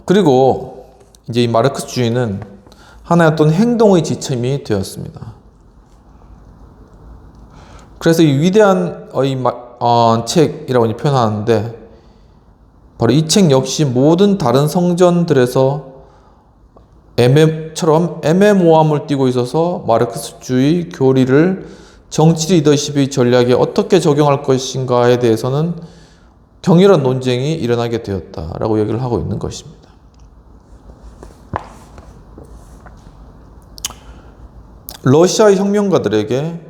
그리고 이제 이 마르크스주의는 하나의 어떤 행동의 지침이 되었습니다. 그래서 이 위대한 책이라고 표현하는데, 바로 이 책 역시 모든 다른 성전들에서 처럼 애매모호함을 띠고 있어서 마르크스주의 교리를 정치 리더십의 전략에 어떻게 적용할 것인가에 대해서는 격렬한 논쟁이 일어나게 되었다라고 얘기를 하고 있는 것입니다. 러시아의 혁명가들에게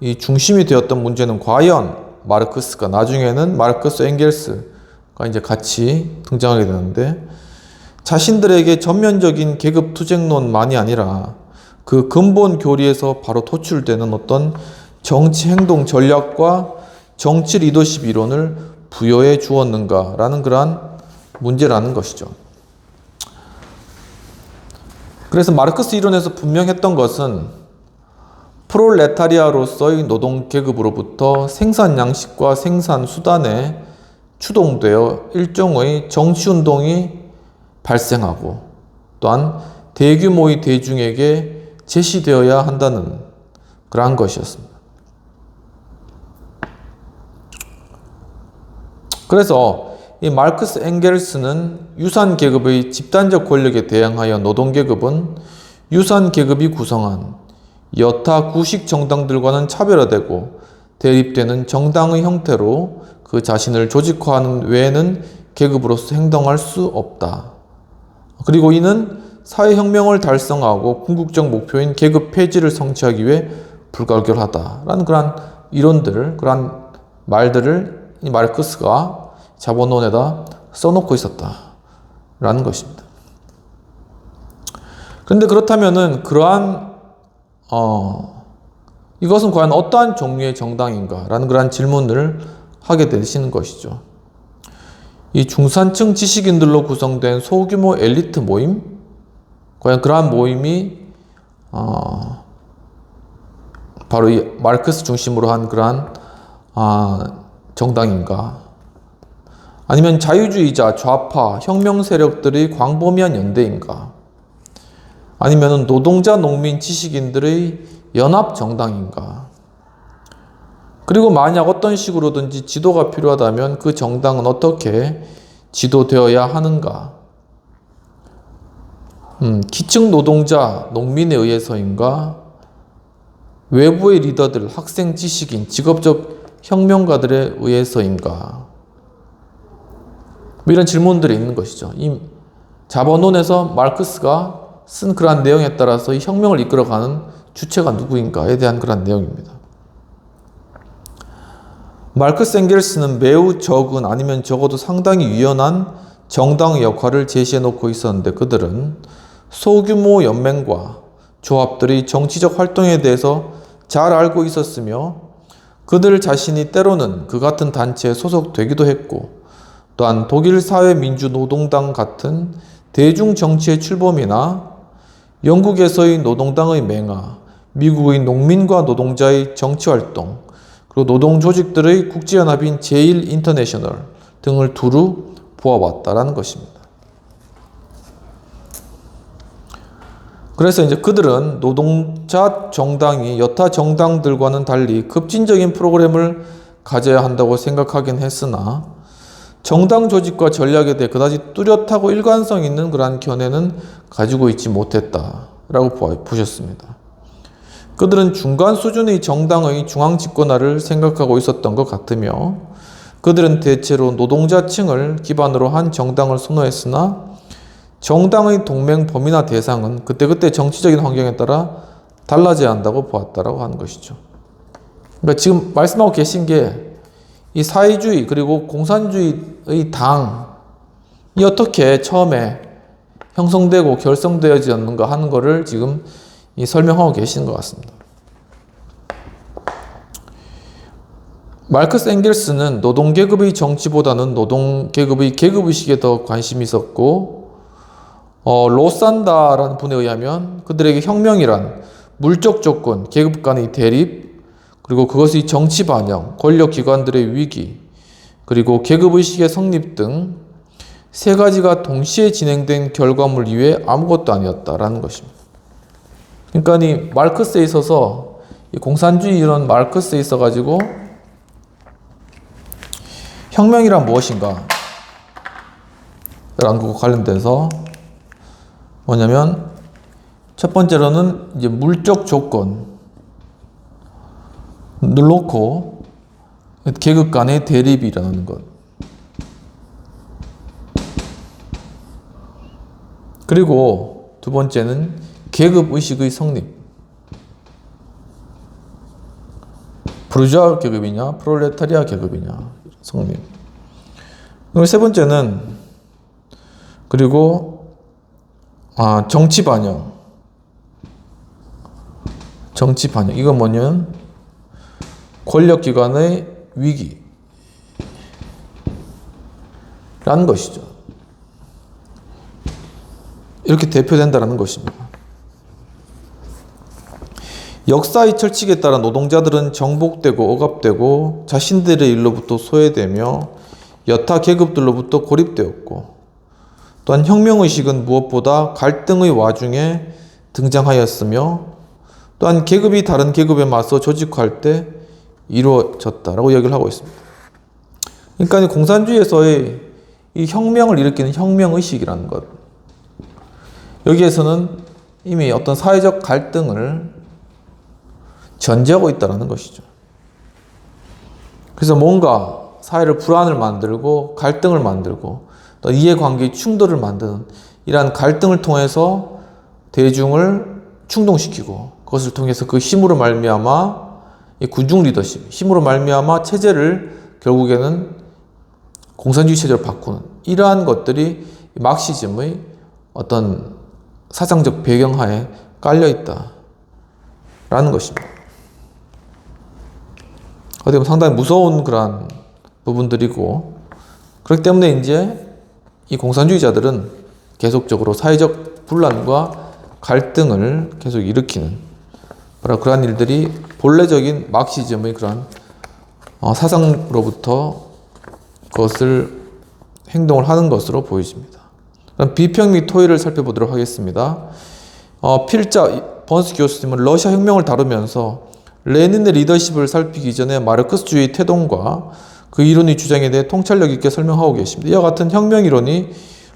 이 중심이 되었던 문제는 과연 마르크스가, 나중에는 마르크스 엥겔스가 이제 같이 등장하게 되는데, 자신들에게 전면적인 계급 투쟁론만이 아니라 그 근본 교리에서 바로 도출되는 어떤 정치 행동 전략과 정치 리더십 이론을 부여해 주었는가라는 그러한 문제라는 것이죠. 그래서 마르크스 이론에서 분명했던 것은 프롤레타리아로서의 노동 계급으로부터 생산 양식과 생산 수단에 추동되어 일종의 정치 운동이 발생하고, 또한 대규모의 대중에게 제시되어야 한다는 그러한 것이었습니다. 그래서 이 마르크스 엥겔스는 유산 계급의 집단적 권력에 대항하여 노동 계급은 유산 계급이 구성한 여타 구식 정당들과는 차별화되고 대립되는 정당의 형태로 그 자신을 조직화하는 외에는 계급으로서 행동할 수 없다. 그리고 이는 사회혁명을 달성하고 궁극적 목표인 계급 폐지를 성취하기 위해 불가결하다라는 그러한 이론들을, 그러한 말들을 이 마르크스가 자본론에다 써놓고 있었다라는 것입니다. 그런데 그렇다면은 이것은 과연 어떠한 종류의 정당인가라는 그러한 질문을 하게 되시는 것이죠. 이 중산층 지식인들로 구성된 소규모 엘리트 모임? 과연 그러한 모임이 바로 이 마르크스 중심으로 한 그러한 정당인가? 아니면 자유주의자, 좌파, 혁명 세력들의 광범위한 연대인가? 아니면 노동자, 농민, 지식인들의 연합 정당인가? 그리고 만약 어떤 식으로든지 지도가 필요하다면 그 정당은 어떻게 지도되어야 하는가? 기층 노동자, 농민에 의해서인가? 외부의 리더들, 학생, 지식인, 직업적 혁명가들에 의해서인가? 이런 질문들이 있는 것이죠. 이 자본론에서 마르크스가 쓴 그러한 내용에 따라서 이 혁명을 이끌어가는 주체가 누구인가에 대한 그러한 내용입니다. 마르크스 엥겔스는 매우 적은, 아니면 적어도 상당히 유연한 정당의 역할을 제시해 놓고 있었는데, 그들은 소규모 연맹과 조합들의 정치적 활동에 대해서 잘 알고 있었으며, 그들 자신이 때로는 그 같은 단체에 소속되기도 했고, 또한 독일 사회민주노동당 같은 대중 정치의 출범이나 영국에서의 노동당의 맹하, 미국의 농민과 노동자의 정치활동, 그리고 노동조직들의 국제연합인 제1인터내셔널 등을 두루 보아봤다라는 것입니다. 그래서 이제 그들은 노동자 정당이 여타 정당들과는 달리 급진적인 프로그램을 가져야 한다고 생각하긴 했으나, 정당 조직과 전략에 대해 그다지 뚜렷하고 일관성 있는 그러한 견해는 가지고 있지 못했다라고 보셨습니다. 그들은 중간 수준의 정당의 중앙 집권화를 생각하고 있었던 것 같으며, 그들은 대체로 노동자층을 기반으로 한 정당을 선호했으나, 정당의 동맹 범위나 대상은 그때그때 정치적인 환경에 따라 달라져야 한다고 보았다라고 하는 것이죠. 그러니까 지금 말씀하고 계신 게 이 사회주의 그리고 공산주의의 당이 어떻게 처음에 형성되고 결성되어졌는가 하는 것을 지금 설명하고 계시는 것 같습니다. 마르크스 엥겔스는 노동계급의 정치보다는 노동계급의 계급의식에 더 관심이 있었고, 로산다라는 분에 의하면 그들에게 혁명이란 물적 조건, 계급 간의 대립, 그리고 그것의 정치 반영, 권력기관들의 위기, 그리고 계급의식의 성립 등 세 가지가 동시에 진행된 결과물 이외에 아무것도 아니었다라는 것입니다. 그러니까 이 마르크스에 있어서 이 공산주의 이런 마르크스에 있어 가지고 혁명이란 무엇인가 라는 것과 관련돼서 뭐냐면 첫 번째로는 이제 물적 조건을 놓고 계급 간의 대립이 일어나는 것. 그리고 두 번째는 계급 의식의 성립. 부르주아 계급이냐, 프롤레타리아 계급이냐, 성립. 그리고 세 번째는 그리고 정치 반영. 정치 반영. 이건 뭐냐면 권력기관의 위기라는 것이죠. 이렇게 대표된다는 것입니다. 역사의 철칙에 따라 노동자들은 정복되고 억압되고 자신들의 일로부터 소외되며 여타 계급들로부터 고립되었고, 또한 혁명의식은 무엇보다 갈등의 와중에 등장하였으며, 또한 계급이 다른 계급에 맞서 조직화할 때 이루어졌다라고 얘기를 하고 있습니다. 그러니까 공산주의에서의 이 혁명을 일으키는 혁명의식이라는 것, 여기에서는 이미 어떤 사회적 갈등을 전제하고 있다는 것이죠. 그래서 뭔가 사회를 불안을 만들고 갈등을 만들고 또 이해관계의 충돌을 만드는 이러한 갈등을 통해서 대중을 충동시키고, 그것을 통해서 그 힘으로 말미암아 군중 리더십, 힘으로 말미암아 체제를 결국에는 공산주의 체제로 바꾸는 이러한 것들이 막시즘의 어떤 사상적 배경하에 깔려있다라는 것입니다. 어떻게 보면 상당히 무서운 그러한 부분들이고, 그렇기 때문에 이제 이 공산주의자들은 계속적으로 사회적 분란과 갈등을 계속 일으키는 바로 그러한 일들이 본래적인 막시즘의 그러한 사상으로부터 그것을 행동을 하는 것으로 보여집니다. 그럼 비평 및 토의를 살펴보도록 하겠습니다. 필자 번스 교수님은 러시아 혁명을 다루면서 레닌의 리더십을 살피기 전에 마르크스주의 태동과 그 이론의 주장에 대해 통찰력 있게 설명하고 계십니다. 이와 같은 혁명 이론이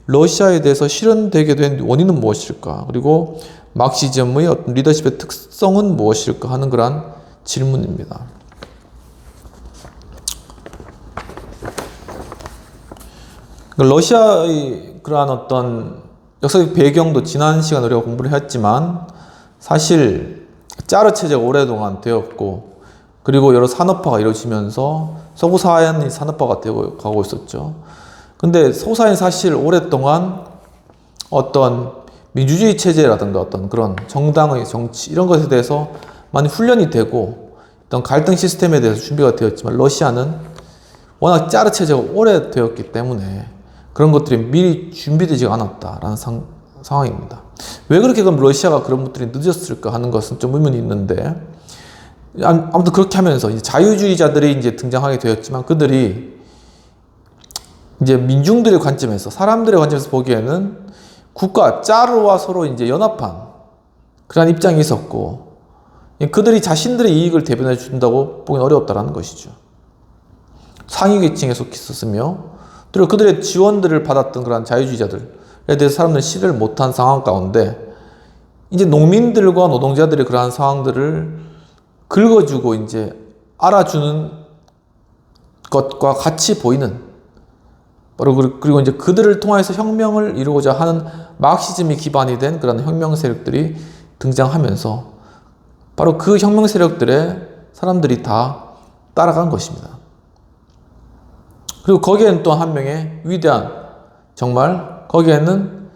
러시아에 대해서 실현되게 된 원인은 무엇일까? 그리고 막시즘의 어떤 리더십의 특성은 무엇일까? 하는 그러한 질문입니다. 러시아의 그러한 어떤 역사적 배경도 지난 시간에 우리가 공부를 했지만, 사실 짜르 체제가 오랫동안 되었고, 그리고 여러 산업화가 이루어지면서 서구 사회는 산업화가 되어 가고 있었죠. 근데 서구 사회는 사실 오랫동안 어떤 민주주의 체제라든가 어떤 그런 정당의 정치 이런 것에 대해서 많이 훈련이 되고 어떤 갈등 시스템에 대해서 준비가 되었지만, 러시아는 워낙 짜르 체제가 오래되었기 때문에 그런 것들이 미리 준비되지 않았다라는 상황입니다. 왜 그렇게 그럼 러시아가 그런 것들이 늦었을까 하는 것은 좀 의문이 있는데, 아무튼 그렇게 하면서 이제 자유주의자들이 이제 등장하게 되었지만, 그들이 이제 민중들의 관점에서, 사람들의 관점에서 보기에는 국가 짜르와 서로 이제 연합한 그런 입장이 있었고, 그들이 자신들의 이익을 대변해 준다고 보기는 어려웠다라는 것이죠. 상위 계층에 속해 있었으며, 그리고 그들의 지원들을 받았던 그런 자유주의자들에 대해서 사람들은 신뢰를 못한 상황 가운데, 이제 농민들과 노동자들의 그러한 상황들을 긁어주고 이제 알아주는 것과 같이 보이는, 바로 그리고 이제 그들을 통해서 혁명을 이루고자 하는 막시즘이 기반이 된 그런 혁명 세력들이 등장하면서 바로 그 혁명 세력들의 사람들이 다 따라간 것입니다. 그리고 거기에는 또 한 명의 위대한, 정말 거기에는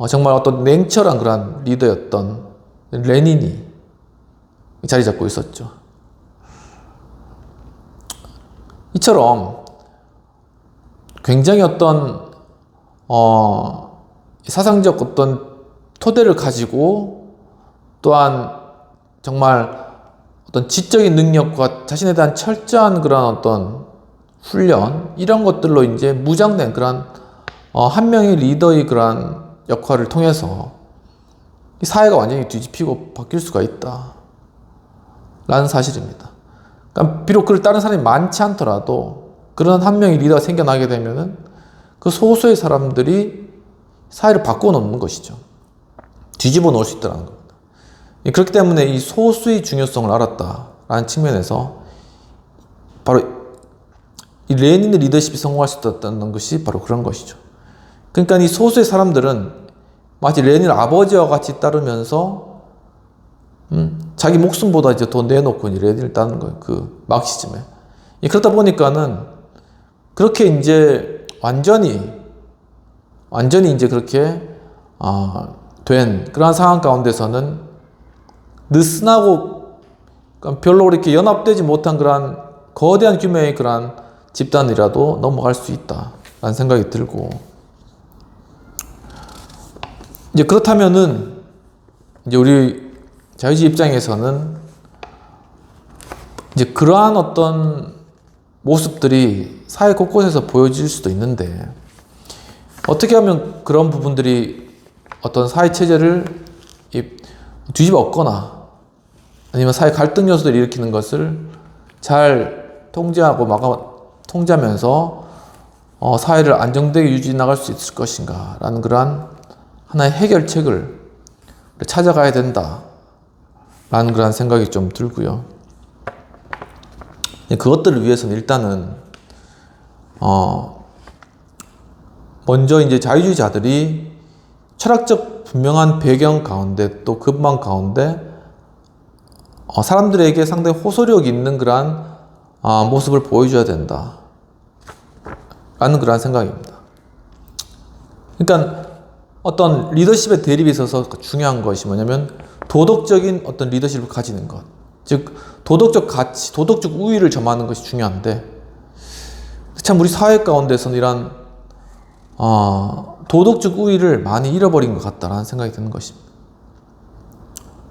정말 어떤 냉철한 그런 리더였던 레닌이 자리 잡고 있었죠. 이처럼 굉장히 어떤 사상적 어떤 토대를 가지고, 또한 정말 어떤 지적인 능력과 자신에 대한 철저한 그런 어떤 훈련, 이런 것들로 이제 무장된 그런 한 명의 리더의 그러한 역할을 통해서 이 사회가 완전히 뒤집히고 바뀔 수가 있다 라는 사실입니다. 그러니까 비록 그를 따르는 사람이 많지 않더라도 그런 한 명의 리더가 생겨나게 되면은 그 소수의 사람들이 사회를 바꿔 놓는 것이죠. 뒤집어 놓을 수 있다는 겁니다. 그렇기 때문에 이 소수의 중요성을 알았다라는 측면에서 바로 이 레닌의 리더십이 성공할 수 있었다는 것이 바로 그런 것이죠. 그러니까 이 소수의 사람들은 마치 레닌 아버지와 같이 따르면서 자기 목숨보다 이제 더 내놓고 이제 레닌을 따르는 거예요. 그 막시즘에. 그러다 보니까는 그렇게 이제 완전히 이제 그렇게 된 그러한 상황 가운데서는 느슨하고 별로 이렇게 연합되지 못한 그러한 거대한 규모의 그러한 집단이라도 넘어갈 수 있다라는 생각이 들고, 이제 그렇다면은 이제 우리 자유주의 입장에서는 이제 그러한 어떤 모습들이 사회 곳곳에서 보여질 수도 있는데, 어떻게 하면 그런 부분들이 어떤 사회 체제를 뒤집어 엎거나 아니면 사회 갈등 요소들을 일으키는 것을 잘 통제하면서 사회를 안정되게 유지해 나갈 수 있을 것인가 라는 그러한 하나의 해결책을 찾아가야 된다 라는 그런 생각이 좀 들고요. 그것들을 위해서는 일단은 먼저 이제 자유주의자들이 철학적 분명한 배경 가운데 또 근방 가운데 사람들에게 상당히 호소력 있는 그러한 모습을 보여줘야 된다 라는 그러한 생각입니다. 그러니까 어떤 리더십의 대립에 있어서 중요한 것이 뭐냐면 도덕적인 어떤 리더십을 가지는 것, 즉 도덕적 가치, 도덕적 우위를 점하는 것이 중요한데, 참 우리 사회 가운데서는 이런 도덕적 우위를 많이 잃어버린 것 같다라는 생각이 드는 것입니다.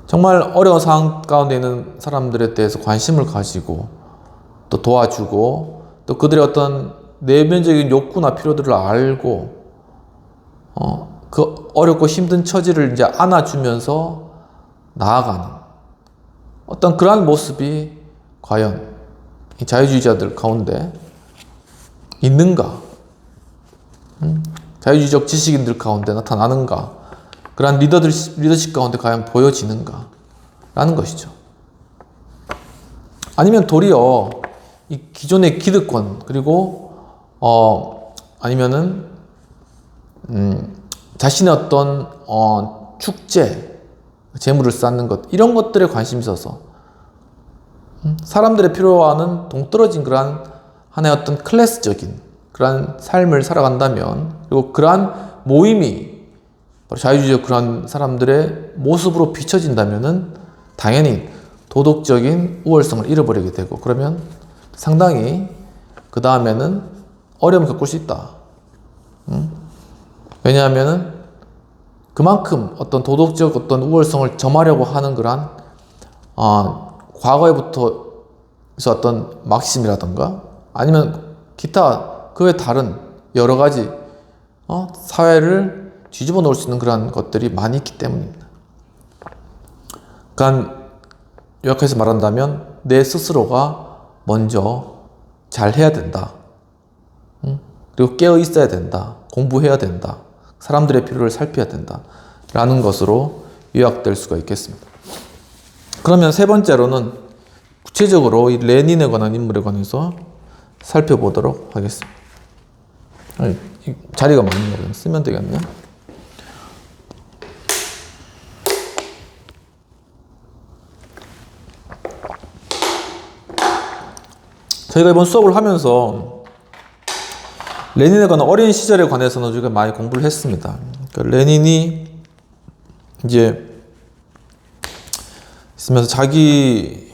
정말 어려운 상황 가운데 있는 사람들에 대해서 관심을 가지고 또 도와주고 또 그들의 어떤 내면적인 욕구나 필요들을 알고 그 어렵고 힘든 처지를 이제 안아주면서 나아가는 어떤 그러한 모습이 과연 이 자유주의자들 가운데 있는가? 자유주의적 지식인들 가운데 나타나는가? 그러한 리더십 가운데 과연 보여지는가? 라는 것이죠. 아니면 도리어 이 기존의 기득권, 그리고 아니면은 자신의 어떤 축제, 재물을 쌓는 것, 이런 것들에 관심이 있어서 사람들의 필요와는 동떨어진 그러한 하나의 어떤 클래스적인 그러한 삶을 살아간다면, 그리고 그러한 모임이 바로 자유주의적 그러한 사람들의 모습으로 비춰진다면은 당연히 도덕적인 우월성을 잃어버리게 되고, 그러면 상당히 그 다음에는 어려움을 겪을 수 있다. 왜냐하면은 그만큼 어떤 도덕적 어떤 우월성을 점하려고 하는 그러한 과거에부터 있어 어떤 막심이라던가 아니면 기타 그 외 다른 여러 가지 사회를 뒤집어 놓을 수 있는 그런 것들이 많이 있기 때문입니다. 그러니까 요약해서 말한다면 내 스스로가 먼저 잘 해야 된다. 그리고 깨어 있어야 된다. 공부해야 된다. 사람들의 필요를 살펴야 된다. 라는 것으로 요약될 수가 있겠습니다. 그러면 세 번째로는 구체적으로 이 레닌에 관한 인물에 관해서 살펴보도록 하겠습니다. 자리가 많네요. 쓰면 되겠네요. 저희가 이번 수업을 하면서 레닌에 관한 어린 시절에 관해서는 우리가 많이 공부를 했습니다. 그러니까 레닌이 이제 있으면서 자기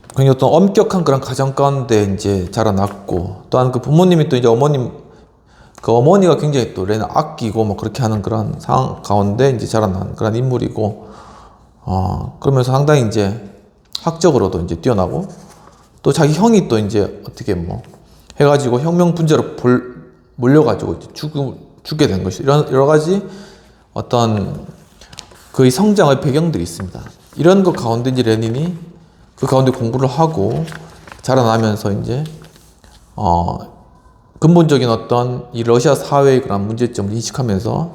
굉장히 어떤 엄격한 그런 가정 가운데 이제 자라났고, 또한 그 부모님이 또 이제 어머니가 굉장히 또 레닌을 아끼고 뭐 그렇게 하는 그런 상황 가운데 이제 자라난 그런 인물이고, 그러면서 상당히 이제 학적으로도 이제 뛰어나고, 또 자기 형이 또 이제 어떻게 뭐 해가지고 혁명 분자로 몰려가지고 이제 죽게 된 것이죠. 이런 여러 가지 어떤 그의 성장의 배경들이 있습니다. 이런 것 가운데 이제 레닌이 그 가운데 공부를 하고 자라나면서 이제 근본적인 어떤 이 러시아 사회의 그런 문제점을 인식하면서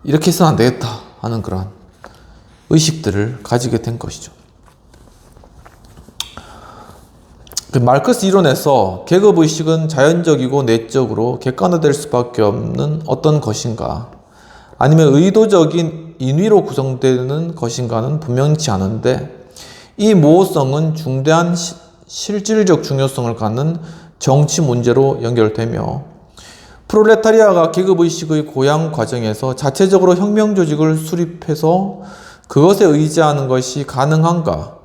이렇게 해서는 안 되겠다 하는 그런 의식들을 가지게 된 것이죠. 그 마르크스 이론에서 계급의식은 자연적이고 내적으로 객관화될 수밖에 없는 어떤 것인가, 아니면 의도적인 인위로 구성되는 것인가는 분명치 않은데, 이 모호성은 중대한 실질적 중요성을 갖는 정치 문제로 연결되며, 프롤레타리아가 계급의식의 고양 과정에서 자체적으로 혁명 조직을 수립해서 그것에 의지하는 것이 가능한가,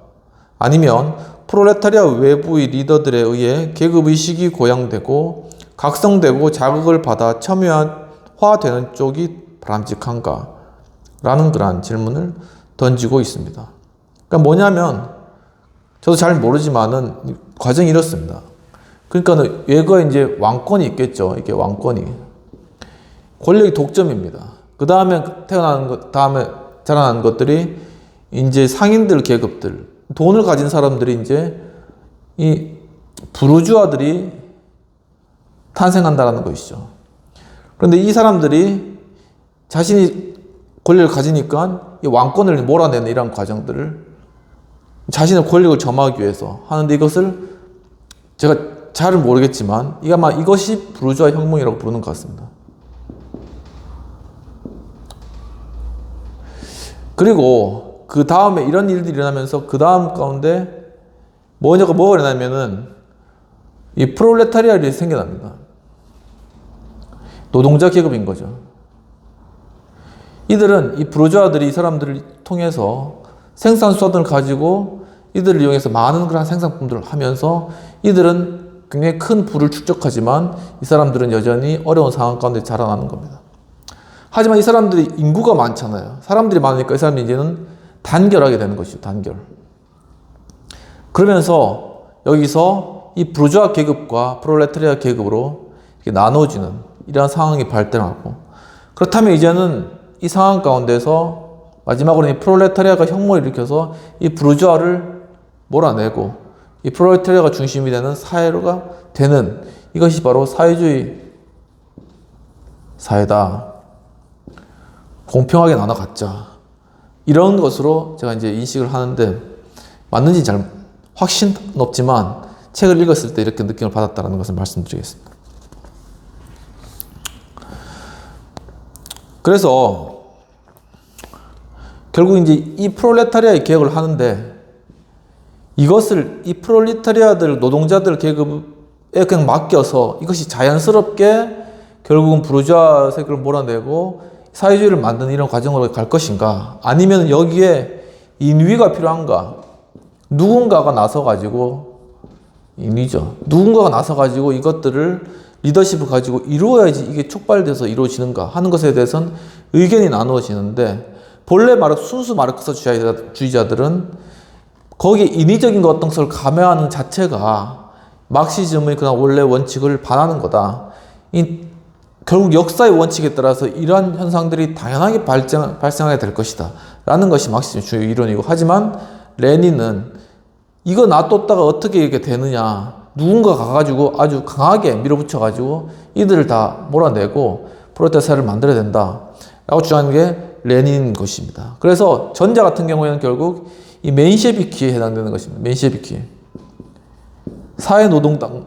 아니면 프롤레타리아 외부의 리더들에 의해 계급의식이 고양되고 각성되고 자극을 받아 첨예화되는 쪽이 바람직한가? 라는 그러한 질문을 던지고 있습니다. 그러니까 뭐냐면, 저도 잘 모르지만은 과정이 이렇습니다. 그러니까 외거에 이제 왕권이 있겠죠. 이게 왕권이. 권력이 독점입니다. 그 다음에 다음에 자라나는 것들이 이제 상인들 계급들, 돈을 가진 사람들이 이제 이 부르주아들이 탄생한다라는 것이죠. 그런데 이 사람들이 자신이 권력을 가지니까 이 왕권을 몰아내는 이런 과정들을 자신의 권력을 점하기 위해서 하는데, 이것을 제가 잘 모르겠지만 아마 이것이 부르주아 혁명이라고 부르는 것 같습니다. 그리고 그 다음에 이런 일들이 일어나면서 그 다음 가운데 뭐가 일어나면은 이 프롤레타리아들이 생겨납니다. 노동자 계급인 거죠. 이들은 이 부르주아들이 이 사람들을 통해서 생산 수단을 가지고 이들을 이용해서 많은 그런 생산품들을 하면서 이들은 굉장히 큰 부를 축적하지만 이 사람들은 여전히 어려운 상황 가운데 자라나는 겁니다. 하지만 이 사람들이 인구가 많잖아요. 사람들이 많으니까 이 사람들이 이제는 단결하게 되는 것이죠. 단결. 그러면서 여기서 이 부르주아 계급과 프롤레타리아 계급으로 이렇게 나눠지는 이러한 상황이 발생하고, 그렇다면 이제는 이 상황 가운데서 마지막으로 이 프롤레타리아가 혁명을 일으켜서 이 부르주아를 몰아내고 이 프롤레타리아가 중심이 되는 사회가 되는, 이것이 바로 사회주의 사회다. 공평하게 나눠 갖자. 이런 것으로 제가 이제 인식을 하는데, 맞는지 잘 확신은 없지만 책을 읽었을 때 이렇게 느낌을 받았다는 것을 말씀드리겠습니다. 그래서 결국 이제 이 프롤레타리아의 개혁을 하는데, 이것을 이 프롤레타리아들, 노동자들 계급에 그냥 맡겨서 이것이 자연스럽게 결국은 부르주아 세력을 몰아내고 사회주의를 만드는 이런 과정으로 갈 것인가, 아니면 여기에 인위가 필요한가, 누군가가 나서가지고, 인위죠. 누군가가 나서가지고 이것들을 리더십을 가지고 이루어야지 이게 촉발돼서 이루어지는가 하는 것에 대해서는 의견이 나누어지는데, 본래 순수 마르크스 주의자들은 거기에 인위적인 어떤 것을 감행하는 자체가 막시즘의 그냥 원래 원칙을 반하는 거다. 결국 역사의 원칙에 따라서 이러한 현상들이 당연하게 발생하게 될 것이다 라는 것이 막시즘 주의 이론이고, 하지만 레닌은 이거 놔뒀다가 어떻게 이렇게 되느냐, 누군가 가가지고 아주 강하게 밀어붙여가지고 이들을 다 몰아내고 프롤레타리아 사회를 만들어야 된다 라고 주장하는 게 레닌인 것입니다. 그래서 전자 같은 경우에는 결국 이 멘셰비키에 해당되는 것입니다. 멘셰비키. 사회노동당,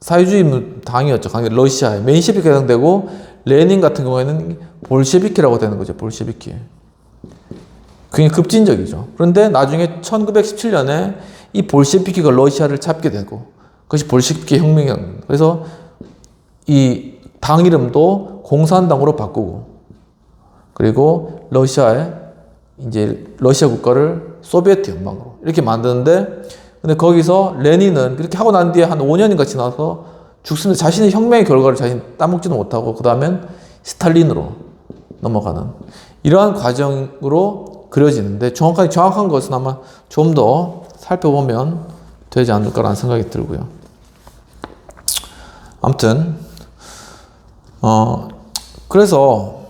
사회주의 당이었죠. 러시아에. 멘셰비키에 해당되고, 레닌 같은 경우에는 볼셰비키라고 되는 거죠. 볼셰비키. 굉장히 급진적이죠. 그런데 나중에 1917년에 이 볼셰비키가 러시아를 잡게 되고, 그것이 볼셰비키 혁명이라는 겁니다. 그래서 이 당 이름도 공산당으로 바꾸고, 그리고 이제 러시아 국가를 소비에트 연방으로 이렇게 만드는데, 근데 거기서 레닌은 그렇게 하고 난 뒤에 한 5년인가 지나서 죽습니다. 자신의 혁명의 결과를 자신이 따먹지도 못하고, 그 다음엔 스탈린으로 넘어가는 이러한 과정으로 그려지는데, 정확한 것은 아마 좀 더 살펴보면 되지 않을까라는 생각이 들고요. 아무튼 그래서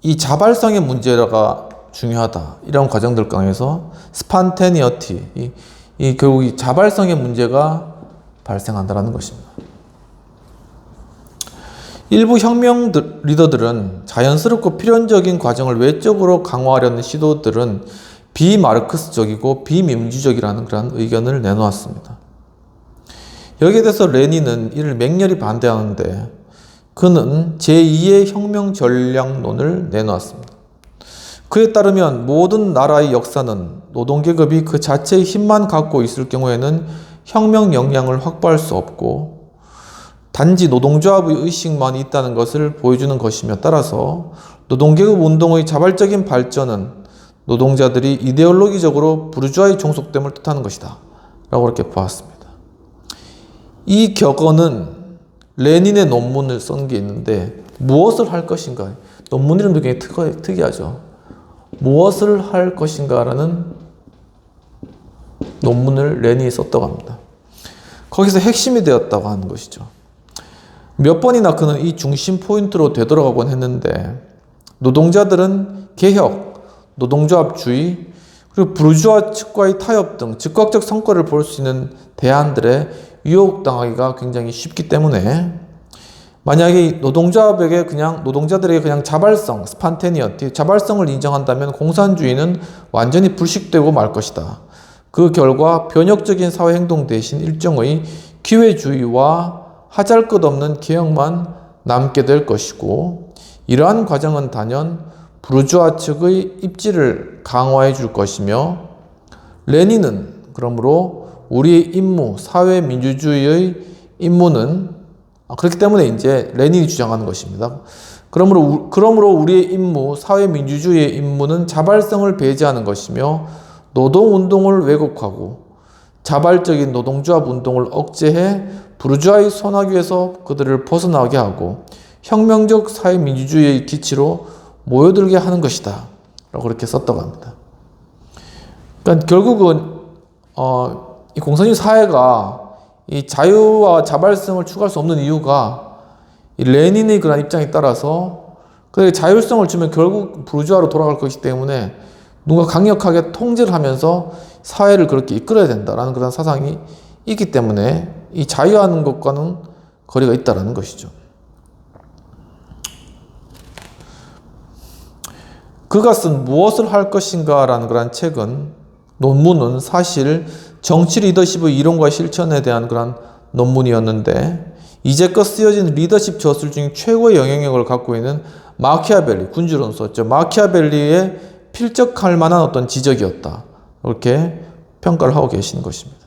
이 자발성의 문제가 중요하다. 이런 과정들 강에서 스판테니어티, 결국 이 자발성의 문제가 발생한다는 것입니다. 일부 혁명 리더들은 자연스럽고 필연적인 과정을 외적으로 강화하려는 시도들은 비마르크스적이고 비민주적이라는 그런 의견을 내놓았습니다. 여기에 대해서 레닌은 이를 맹렬히 반대하는데 그는 제2의 혁명 전략론을 내놓았습니다. 그에 따르면 모든 나라의 역사는 노동계급이 그 자체의 힘만 갖고 있을 경우에는 혁명 역량을 확보할 수 없고 단지 노동조합의 의식만 있다는 것을 보여주는 것이며 따라서 노동계급 운동의 자발적인 발전은 노동자들이 이데올로기적으로 부르주아의 종속됨을 뜻하는 것이다 라고 그렇게 보았습니다. 이 격언은 레닌의 논문을 쓴 게 있는데 무엇을 할 것인가, 논문 이름도 굉장히 특이하죠. 무엇을 할 것인가 라는 논문을 레닌이 썼다고 합니다. 거기서 핵심이 되었다고 하는 것이죠. 몇 번이나 그는 이 중심 포인트로 되돌아가곤 했는데 노동자들은 개혁, 노동조합주의, 그리고 부르주아 측과의 타협 등 즉각적 성과를 볼 수 있는 대안들에 유혹당하기가 굉장히 쉽기 때문에 만약에 노동조합에게 노동자들에게 그냥 자발성, 스판테니어티, 자발성을 인정한다면 공산주의는 완전히 불식되고 말 것이다. 그 결과 변혁적인 사회행동 대신 일종의 기회주의와 하잘것없는 개혁만 남게 될 것이고 이러한 과정은 단연 부르주아 측의 입지를 강화해 줄 것이며 레닌은 그러므로 우리의 임무, 사회민주주의의 임무는 그렇기 때문에 이제 레닌이 주장하는 것입니다. 그러므로 우리의 임무, 사회민주주의의 임무는 자발성을 배제하는 것이며 노동운동을 왜곡하고 자발적인 노동조합 운동을 억제해 부르주아의 손아귀에서 그들을 벗어나게 하고 혁명적 사회민주주의의 기치로 모여들게 하는 것이다 라고 그렇게 썼다고 합니다. 그러니까 결국은 이 공산주의 사회가 이 자유와 자발성을 추구할 수 없는 이유가 이 레닌의 그런 입장에 따라서 그 자율성을 주면 결국 부르주아로 돌아갈 것이기 때문에 누가 강력하게 통제를 하면서 사회를 그렇게 이끌어야 된다라는 그런 사상이 있기 때문에 이 자유하는 것과는 거리가 있다라는 것이죠. 그가 쓴 무엇을 할 것인가 라는 그런 책은 논문은 사실 정치 리더십의 이론과 실천에 대한 그런 논문이었는데 이제껏 쓰여진 리더십 저술 중 최고의 영향력을 갖고 있는 마키아벨리, 군주론서죠. 마키아벨리에 필적할 만한 어떤 지적이었다. 이렇게 평가를 하고 계신 것입니다.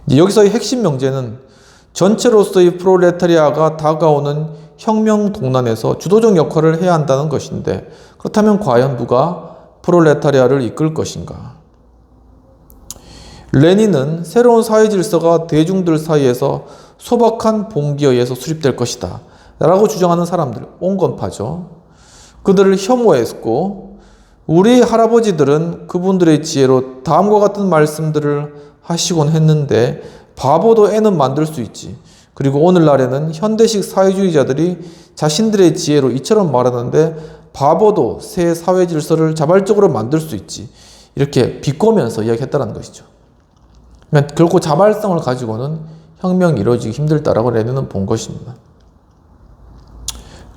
이제 여기서의 핵심 명제는 전체로서의 프롤레타리아가 다가오는 혁명 동란에서 주도적 역할을 해야 한다는 것인데 그렇다면 과연 누가 프롤레타리아를 이끌 것인가? 레닌은 새로운 사회 질서가 대중들 사이에서 소박한 봉기에 의해서 수립될 것이다 라고 주장하는 사람들, 온건파죠. 그들을 혐오했고 우리 할아버지들은 그분들의 지혜로 다음과 같은 말씀들을 하시곤 했는데 바보도 애는 만들 수 있지. 그리고 오늘날에는 현대식 사회주의자들이 자신들의 지혜로 이처럼 말하는데 바보도 새 사회 질서를 자발적으로 만들 수 있지. 이렇게 비꼬면서 이야기했다는 것이죠. 그러니까 결코 자발성을 가지고는 혁명이 이루어지기 힘들다라고 레닌은 본 것입니다.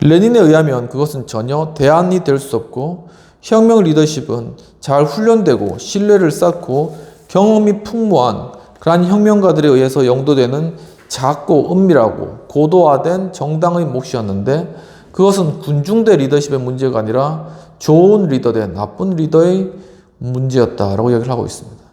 레닌에 의하면 그것은 전혀 대안이 될 수 없고 혁명 리더십은 잘 훈련되고 신뢰를 쌓고 경험이 풍부한 그러한 혁명가들에 의해서 영도되는 작고 은밀하고 고도화된 정당의 몫이었는데 그것은 군중대 리더십의 문제가 아니라 좋은 리더 대 나쁜 리더의 문제였다라고 이야기를 하고 있습니다.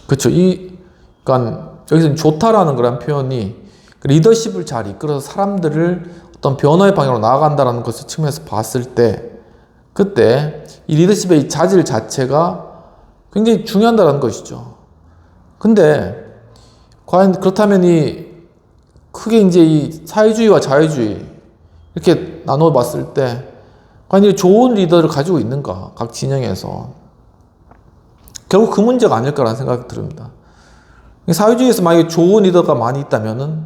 그렇죠. 그러니까 여기서는 좋다라는 그런 표현이 리더십을 잘 이끌어서 사람들을 어떤 변화의 방향으로 나아간다는 것을 측면에서 봤을 때 그때 이 리더십의 이 자질 자체가 굉장히 중요하다는 것이죠. 근데 과연 그렇다면 크게 이제 이 사회주의와 자유주의 이렇게 나눠 봤을 때 과연 이 좋은 리더를 가지고 있는가? 각 진영에서. 결국 그 문제가 아닐까라는 생각이 듭니다. 사회주의에서 만약에 좋은 리더가 많이 있다면은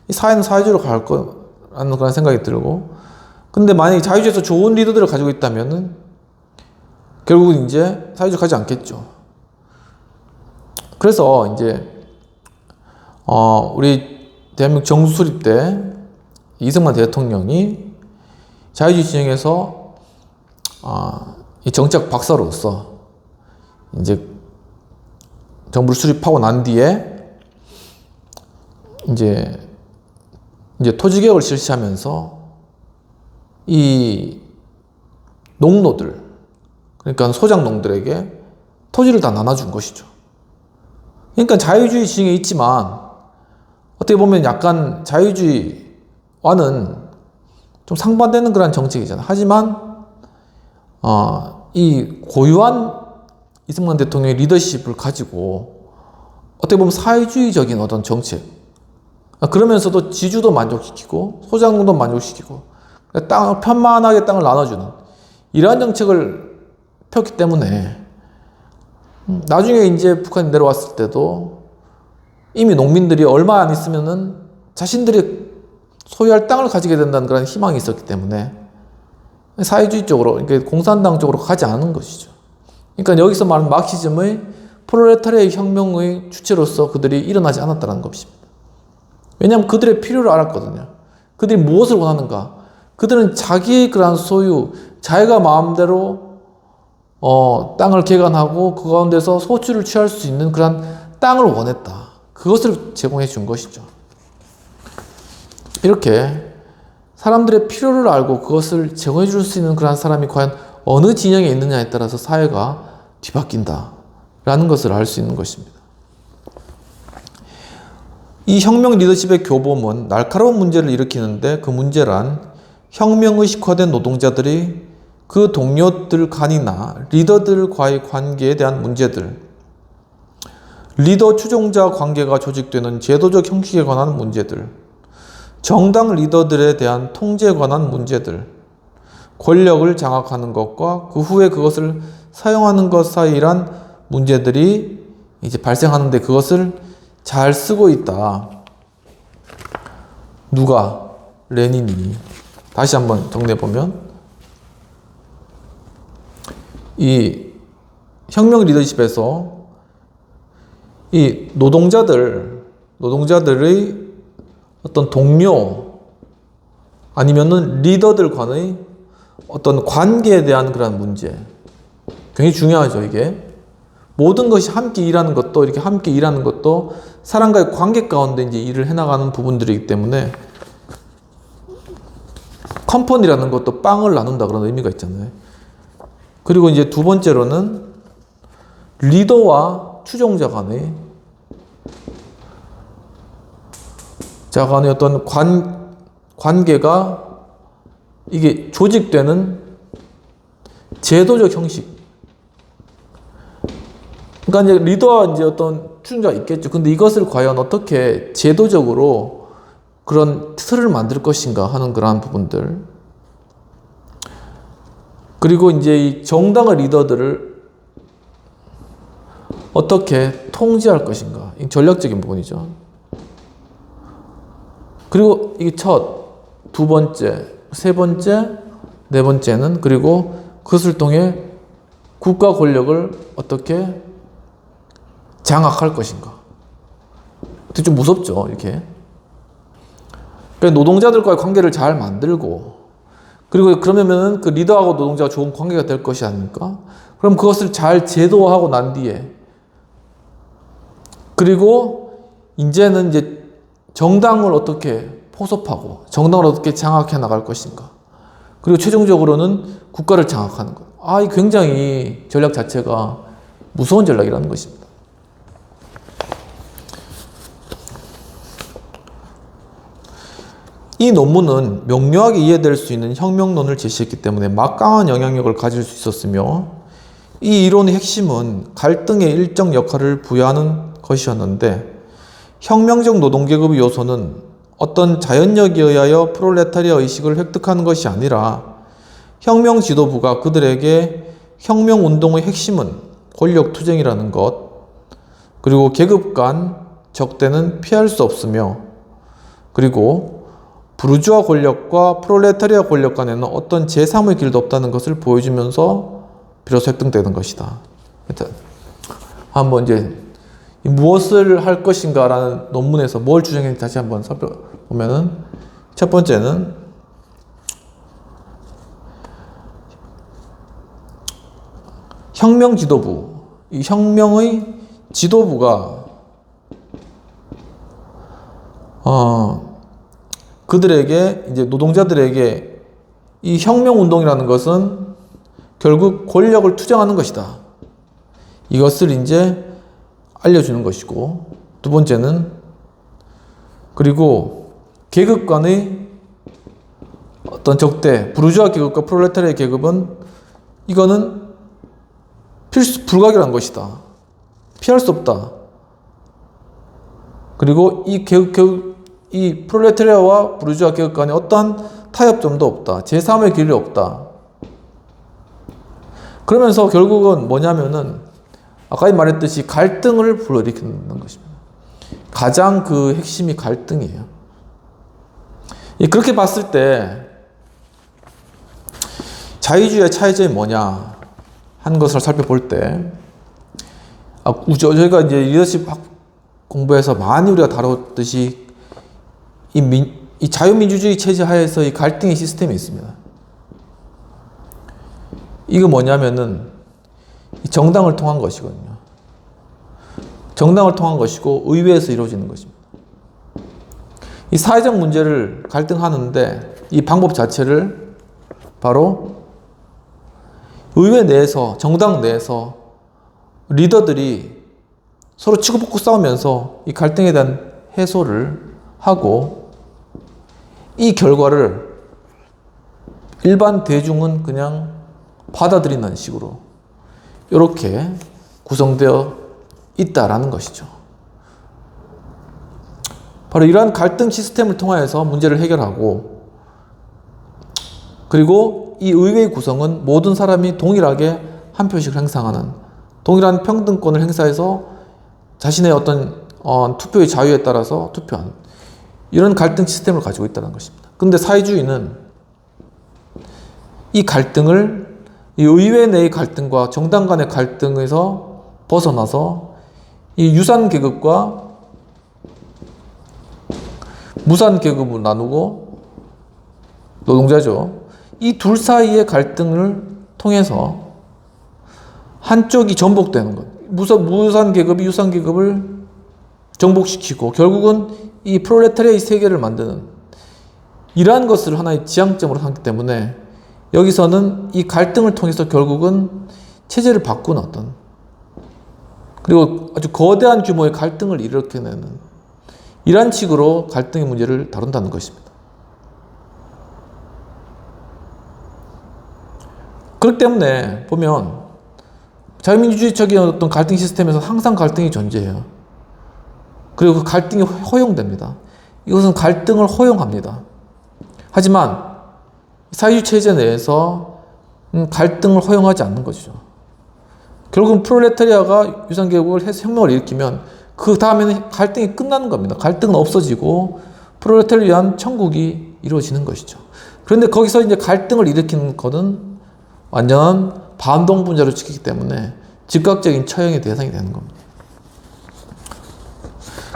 이 사회는 사회주의로 갈 거라는 그런 생각이 들고, 근데 만약에 자유주의에서 좋은 리더들을 가지고 있다면은 결국은 이제 사회주의 가지 않겠죠. 그래서 이제 우리 대한민국 정부 수립 때 이승만 대통령이 자유주의 진영에서 이 정책 박사로서 이제 정부를 수립하고 난 뒤에 이제 토지개혁을 실시하면서 이 농노들, 그러니까 소작농들에게 토지를 다 나눠준 것이죠. 그러니까 자유주의 진영에 있지만 어떻게 보면 약간 자유주의와는 좀 상반되는 그런 정책이잖아요. 하지만 이 고유한 이승만 대통령의 리더십을 가지고 어떻게 보면 사회주의적인 어떤 정책, 그러면서도 지주도 만족시키고 소작농도 만족시키고 편만하게 땅을 나눠주는 이러한 정책을 폈기 때문에 나중에 이제 북한이 내려왔을 때도 이미 농민들이 얼마 안 있으면은 자신들이 소유할 땅을 가지게 된다는 그런 희망이 있었기 때문에 사회주의 쪽으로, 그러니까 공산당 쪽으로 가지 않은 것이죠. 그러니까 여기서 말하는 마르크시즘의 프롤레타리아의 혁명의 주체로서 그들이 일어나지 않았다는 것입니다. 왜냐하면 그들의 필요를 알았거든요. 그들이 무엇을 원하는가? 그들은 자기의 그러한 소유, 자기가 마음대로 땅을 개간하고 그 가운데서 소출을 취할 수 있는 그런 땅을 원했다. 그것을 제공해 준 것이죠. 이렇게 사람들의 필요를 알고 그것을 제공해 줄 수 있는 그런 사람이 과연 어느 진영에 있느냐에 따라서 사회가 뒤바뀐다라는 것을 알 수 있는 것입니다. 이 혁명 리더십의 교범은 날카로운 문제를 일으키는데, 그 문제란 혁명의식화된 노동자들이 그 동료들 간이나 리더들과의 관계에 대한 문제들, 리더 추종자 관계가 조직되는 제도적 형식에 관한 문제들, 정당 리더들에 대한 통제에 관한 문제들, 권력을 장악하는 것과 그 후에 그것을 사용하는 것 사이란 문제들이 이제 발생하는데, 그것을 잘 쓰고 있다. 누가? 레닌이. 다시 한번 정리해보면, 이 혁명 리더십에서 이 노동자들의 어떤 동료 아니면은 리더들 간의 어떤 관계에 대한 그런 문제, 굉장히 중요하죠. 이게 모든 것이 함께 일하는 것도, 이렇게 함께 일하는 것도 사람과의 관계 가운데 이제 일을 해나가는 부분들이기 때문에, 컴퍼니라는 것도 빵을 나눈다 그런 의미가 있잖아요. 그리고 이제 두 번째로는 리더와 추종자 간의 어떤 관계가 이게 조직되는 제도적 형식. 그러니까 이제 리더와 이제 어떤 추종자가 있겠죠. 근데 이것을 과연 어떻게 제도적으로 그런 틀을 만들 것인가 하는 그러한 부분들. 그리고 이제 이 정당의 리더들을 어떻게 통제할 것인가. 이 전략적인 부분이죠. 그리고 이게 두 번째, 세 번째, 네 번째는, 그리고 그것을 통해 국가 권력을 어떻게 장악할 것인가. 되게 좀 무섭죠, 이렇게. 그러니까 노동자들과의 관계를 잘 만들고, 그리고 그러면은 그 리더하고 노동자가 좋은 관계가 될 것이 아닙니까? 그럼 그것을 잘 제도화하고 난 뒤에, 그리고 이제는 이제 정당을 어떻게 포섭하고 정당을 어떻게 장악해 나갈 것인가. 그리고 최종적으로는 국가를 장악하는 것. 이 굉장히 전략 자체가 무서운 전략이라는 것입니다. 이 논문은 명료하게 이해될 수 있는 혁명론을 제시했기 때문에 막강한 영향력을 가질 수 있었으며, 이 이론의 핵심은 갈등에 일정 역할을 부여하는 것이었는데, 혁명적 노동계급의 요소는 어떤 자연력에 의하여 프롤레타리아 의식을 획득하는 것이 아니라, 혁명 지도부가 그들에게 혁명운동의 핵심은 권력투쟁이라는 것, 그리고 계급 간 적대는 피할 수 없으며, 그리고 부르주아 권력과 프롤레타리아 권력 간에는 어떤 제3의 길도 없다는 것을 보여주면서 비로소 획득되는 것이다. 일단 한번 이제 무엇을 할 것인가라는 논문에서 뭘 주장했는지 다시 한번 살펴보면은, 첫 번째는 혁명 지도부, 이 혁명의 지도부가 그들에게, 이제 노동자들에게 이 혁명 운동이라는 것은 결국 권력을 투쟁하는 것이다, 이것을 이제 알려주는 것이고, 두 번째는 그리고 계급 간의 어떤 적대, 부르주아 계급과 프롤레타리아 계급은 이거는 불가결한 것이다, 피할 수 없다. 그리고 이 프롤레타리아와 부르주아 계급 간에 어떠한 타협점도 없다, 제3의 길이 없다. 그러면서 결국은 뭐냐면은 아까 말했듯이 갈등을 불러일으키는 것입니다. 가장 그 핵심이 갈등이에요. 그렇게 봤을 때 자유주의와 차이점이 뭐냐 하는 것을 살펴볼 때, 저희가 이제 리더십 공부에서 많이 우리가 다뤘듯이 이 자유민주주의 체제 하에서 이 갈등의 시스템이 있습니다. 이거 뭐냐면은 정당을 통한 것이거든요. 정당을 통한 것이고 의회에서 이루어지는 것입니다. 이 사회적 문제를 갈등하는데 이 방법 자체를 바로 의회 내에서, 정당 내에서 리더들이 서로 치고받고 싸우면서 이 갈등에 대한 해소를 하고, 이 결과를 일반 대중은 그냥 받아들이는 식으로 이렇게 구성되어 있다라는 것이죠. 바로 이러한 갈등 시스템을 통해서 문제를 해결하고, 그리고 이 의회의 구성은 모든 사람이 동일하게 한 표씩을 행사하는, 동일한 평등권을 행사해서 자신의 어떤 투표의 자유에 따라서 투표하는 이런 갈등 시스템을 가지고 있다는 것입니다. 그런데 사회주의는 이 갈등을, 이 의회 내의 갈등과 정당 간의 갈등에서 벗어나서 이 유산 계급과 무산 계급을 나누고, 노동자죠, 이 둘 사이의 갈등을 통해서 한쪽이 전복되는 것, 무산 계급이 유산 계급을 정복시키고 결국은 이 프롤레타리아의 세계를 만드는, 이러한 것을 하나의 지향점으로 삼기 때문에 여기서는 이 갈등을 통해서 결국은 체제를 바꾸는 어떤, 그리고 아주 거대한 규모의 갈등을 일으켜내는 이러한 식으로 갈등의 문제를 다룬다는 것입니다. 그렇기 때문에 보면 자유민주주의적인 어떤 갈등 시스템에서 항상 갈등이 존재해요. 그리고 그 갈등이 허용됩니다. 이것은 갈등을 허용합니다. 하지만 사회주의 체제 내에서 갈등을 허용하지 않는 것이죠. 결국은 프롤레타리아가 유산계급을 해서 혁명을 일으키면 그 다음에는 갈등이 끝나는 겁니다. 갈등은 없어지고 프롤레타리아를 위한 천국이 이루어지는 것이죠. 그런데 거기서 이제 갈등을 일으키는 것은 완전한 반동분자로 지키기 때문에 즉각적인 처형의 대상이 되는 겁니다.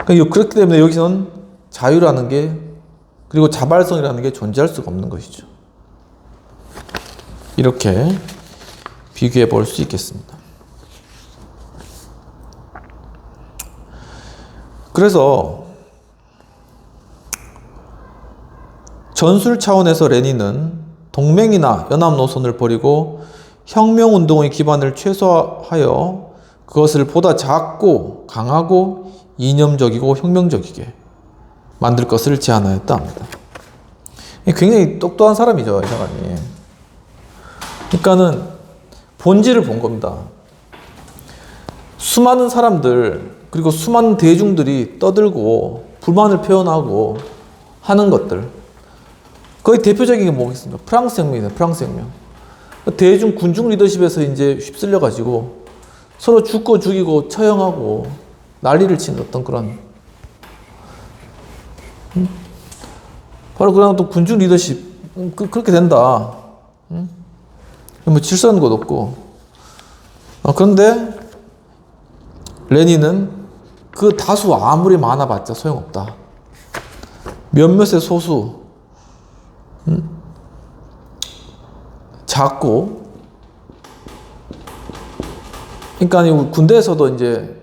그렇기 때문에 여기서는 자유라는 게, 그리고 자발성이라는 게 존재할 수가 없는 것이죠. 이렇게 비교해 볼 수 있겠습니다. 그래서 전술 차원에서 레닌은 동맹이나 연합 노선을 버리고 혁명운동의 기반을 최소화하여 그것을 보다 작고 강하고 이념적이고 혁명적이게 만들 것을 제안하였다 합니다. 굉장히 똑똑한 사람이죠, 이 사람이. 그러니까는 본질을 본 겁니다. 수많은 사람들, 그리고 수많은 대중들이 떠들고 불만을 표현하고 하는 것들, 거의 대표적인 게 뭐겠습니까? 프랑스 혁명이죠. 프랑스 혁명. 대중 군중 리더십에서 이제 휩쓸려 가지고 서로 죽고 죽이고 처형하고 난리를 치는 어떤 그런 바로 그냥 또 군중 리더십 그렇게 된다. 응? 뭐 질서는 것 없고. 그런데 레닌은 그 다수 아무리 많아봤자 소용없다. 몇몇의 소수, 작고, 그러니까 이 군대에서도 이제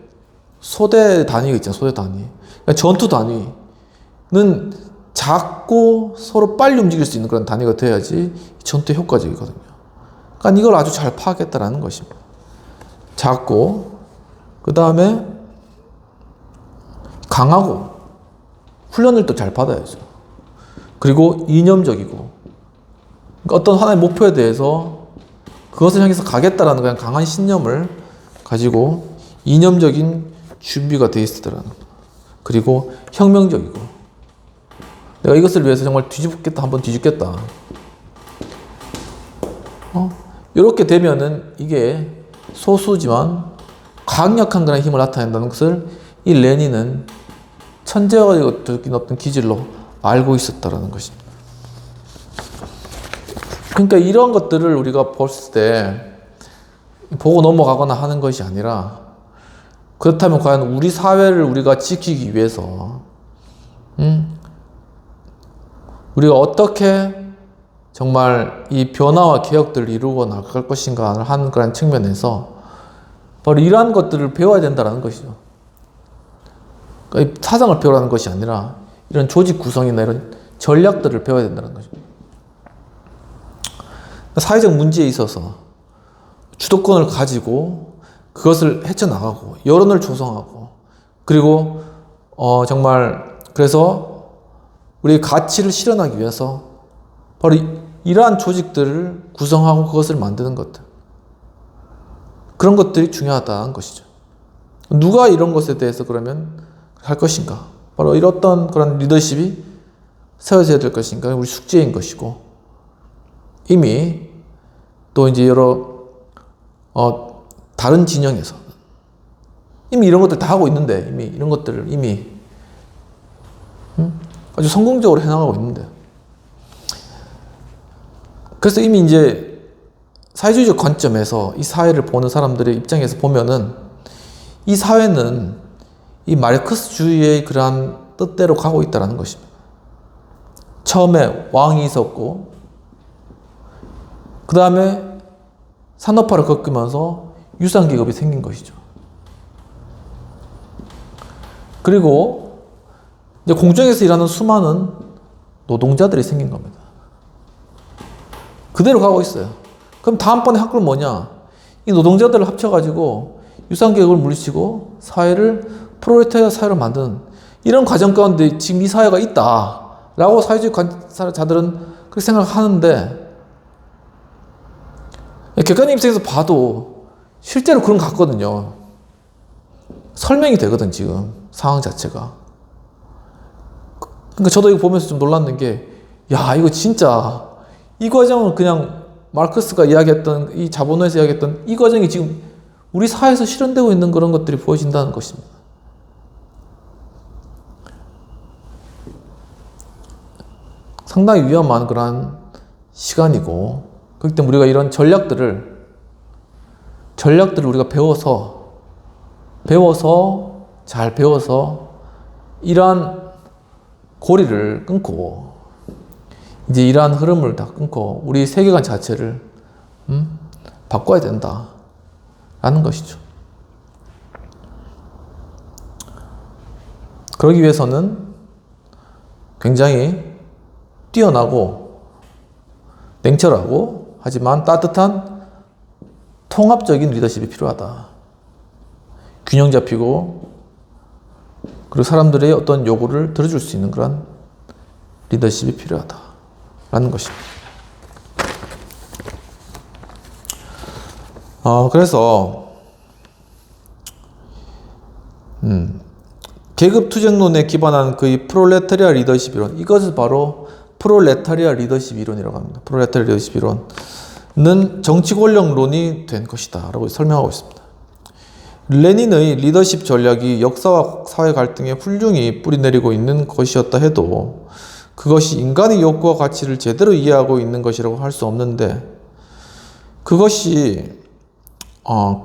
소대 단위가 있잖아, 소대 단위. 그러니까 전투 단위는 작고 서로 빨리 움직일 수 있는 그런 단위가 돼야지 전투에 효과적이거든요. 그러니까 이걸 아주 잘 파악했다라는 것입니다. 작고, 그 다음에 강하고, 훈련을 또 잘 받아야죠. 그리고 이념적이고, 그러니까 어떤 하나의 목표에 대해서 그것을 향해서 가겠다라는 그냥 강한 신념을 가지고 이념적인 준비가 되어 있었다라는 것. 그리고 혁명적이고, 내가 이것을 위해서 정말 뒤집겠다, 한번 뒤집겠다. 이렇게 되면은 이게 소수지만 강력한 그런 힘을 나타낸다는 것을 이 레닌은 천재가 적인 어떤 기질로 알고 있었다라는 것입니다. 그러니까 이런 것들을 우리가 봤을 때 보고 넘어가거나 하는 것이 아니라, 그렇다면 과연 우리 사회를 우리가 지키기 위해서 우리가 어떻게 정말 이 변화와 개혁들을 이루어 나갈 것인가 하는 그런 측면에서 바로 이러한 것들을 배워야 된다는 것이죠. 그러니까 사상을 배우라는 것이 아니라 이런 조직 구성이나 이런 전략들을 배워야 된다는 거죠. 사회적 문제에 있어서 주도권을 가지고 그것을 헤쳐나가고 여론을 조성하고, 그리고 정말 그래서 우리의 가치를 실현하기 위해서 바로 이러한 조직들을 구성하고 그것을 만드는 것들, 그런 것들이 중요하다는 것이죠. 누가 이런 것에 대해서 그러면 할 것인가? 바로 이런 그런 리더십이 세워져야 될 것인가? 우리 숙제인 것이고, 이미 또 이제 여러 다른 진영에서 이미 이런 것들 다 하고 있는데, 이미 이런 것들을 이미 아주 성공적으로 해나가고 있는데, 그래서 이미 이제 사회주의적 관점에서 이 사회를 보는 사람들의 입장에서 보면은 이 사회는 이 마르크스주의의 그러한 뜻대로 가고 있다는 것입니다. 처음에 왕이 있었고, 그 다음에 산업화를 겪으면서 유산계급이 생긴 것이죠. 그리고 이제 공정에서 일하는 수많은 노동자들이 생긴 겁니다. 그대로 가고 있어요. 그럼 다음번에 할 건 뭐냐? 이 노동자들을 합쳐가지고 유산계급을 물리치고 사회를 프롤레타리아 사회로 만드는 이런 과정 가운데 지금 이 사회가 있다라고 사회주의 관사자들은 그렇게 생각하는데, 객관적 입장에서 봐도 실제로 그런 것 같거든요. 설명이 되거든, 지금 상황 자체가. 그러니까 저도 이거 보면서 좀 놀랐는 게, 야, 이거 진짜 이 과정은 그냥 마르크스가 이야기했던, 이 자본론에서 이야기했던 이 과정이 지금 우리 사회에서 실현되고 있는 그런 것들이 보여진다는 것입니다. 상당히 위험한 그런 시간이고, 그렇기 때문에 우리가 이런 전략들을 우리가 잘 배워서 이러한 고리를 끊고, 이제 이러한 흐름을 다 끊고 우리 세계관 자체를 바꿔야 된다라는 것이죠. 그러기 위해서는 굉장히 뛰어나고 냉철하고 하지만 따뜻한 통합적인 리더십이 필요하다. 균형 잡히고, 그리고 사람들의 어떤 요구를 들어줄 수 있는 그런 리더십이 필요하다라는 것입니다. 그래서 계급 투쟁론에 기반한 그 프롤레타리아 리더십 이론, 이것을 바로 프롤레타리아 리더십 이론이라고 합니다. 프롤레타리아 리더십 이론은 정치 권력론이 된 것이다 라고 설명하고 있습니다. 레닌의 리더십 전략이 역사와 사회 갈등에 훌륭히 뿌리내리고 있는 것이었다 해도 그것이 인간의 욕구와 가치를 제대로 이해하고 있는 것이라고 할 수 없는데, 그것이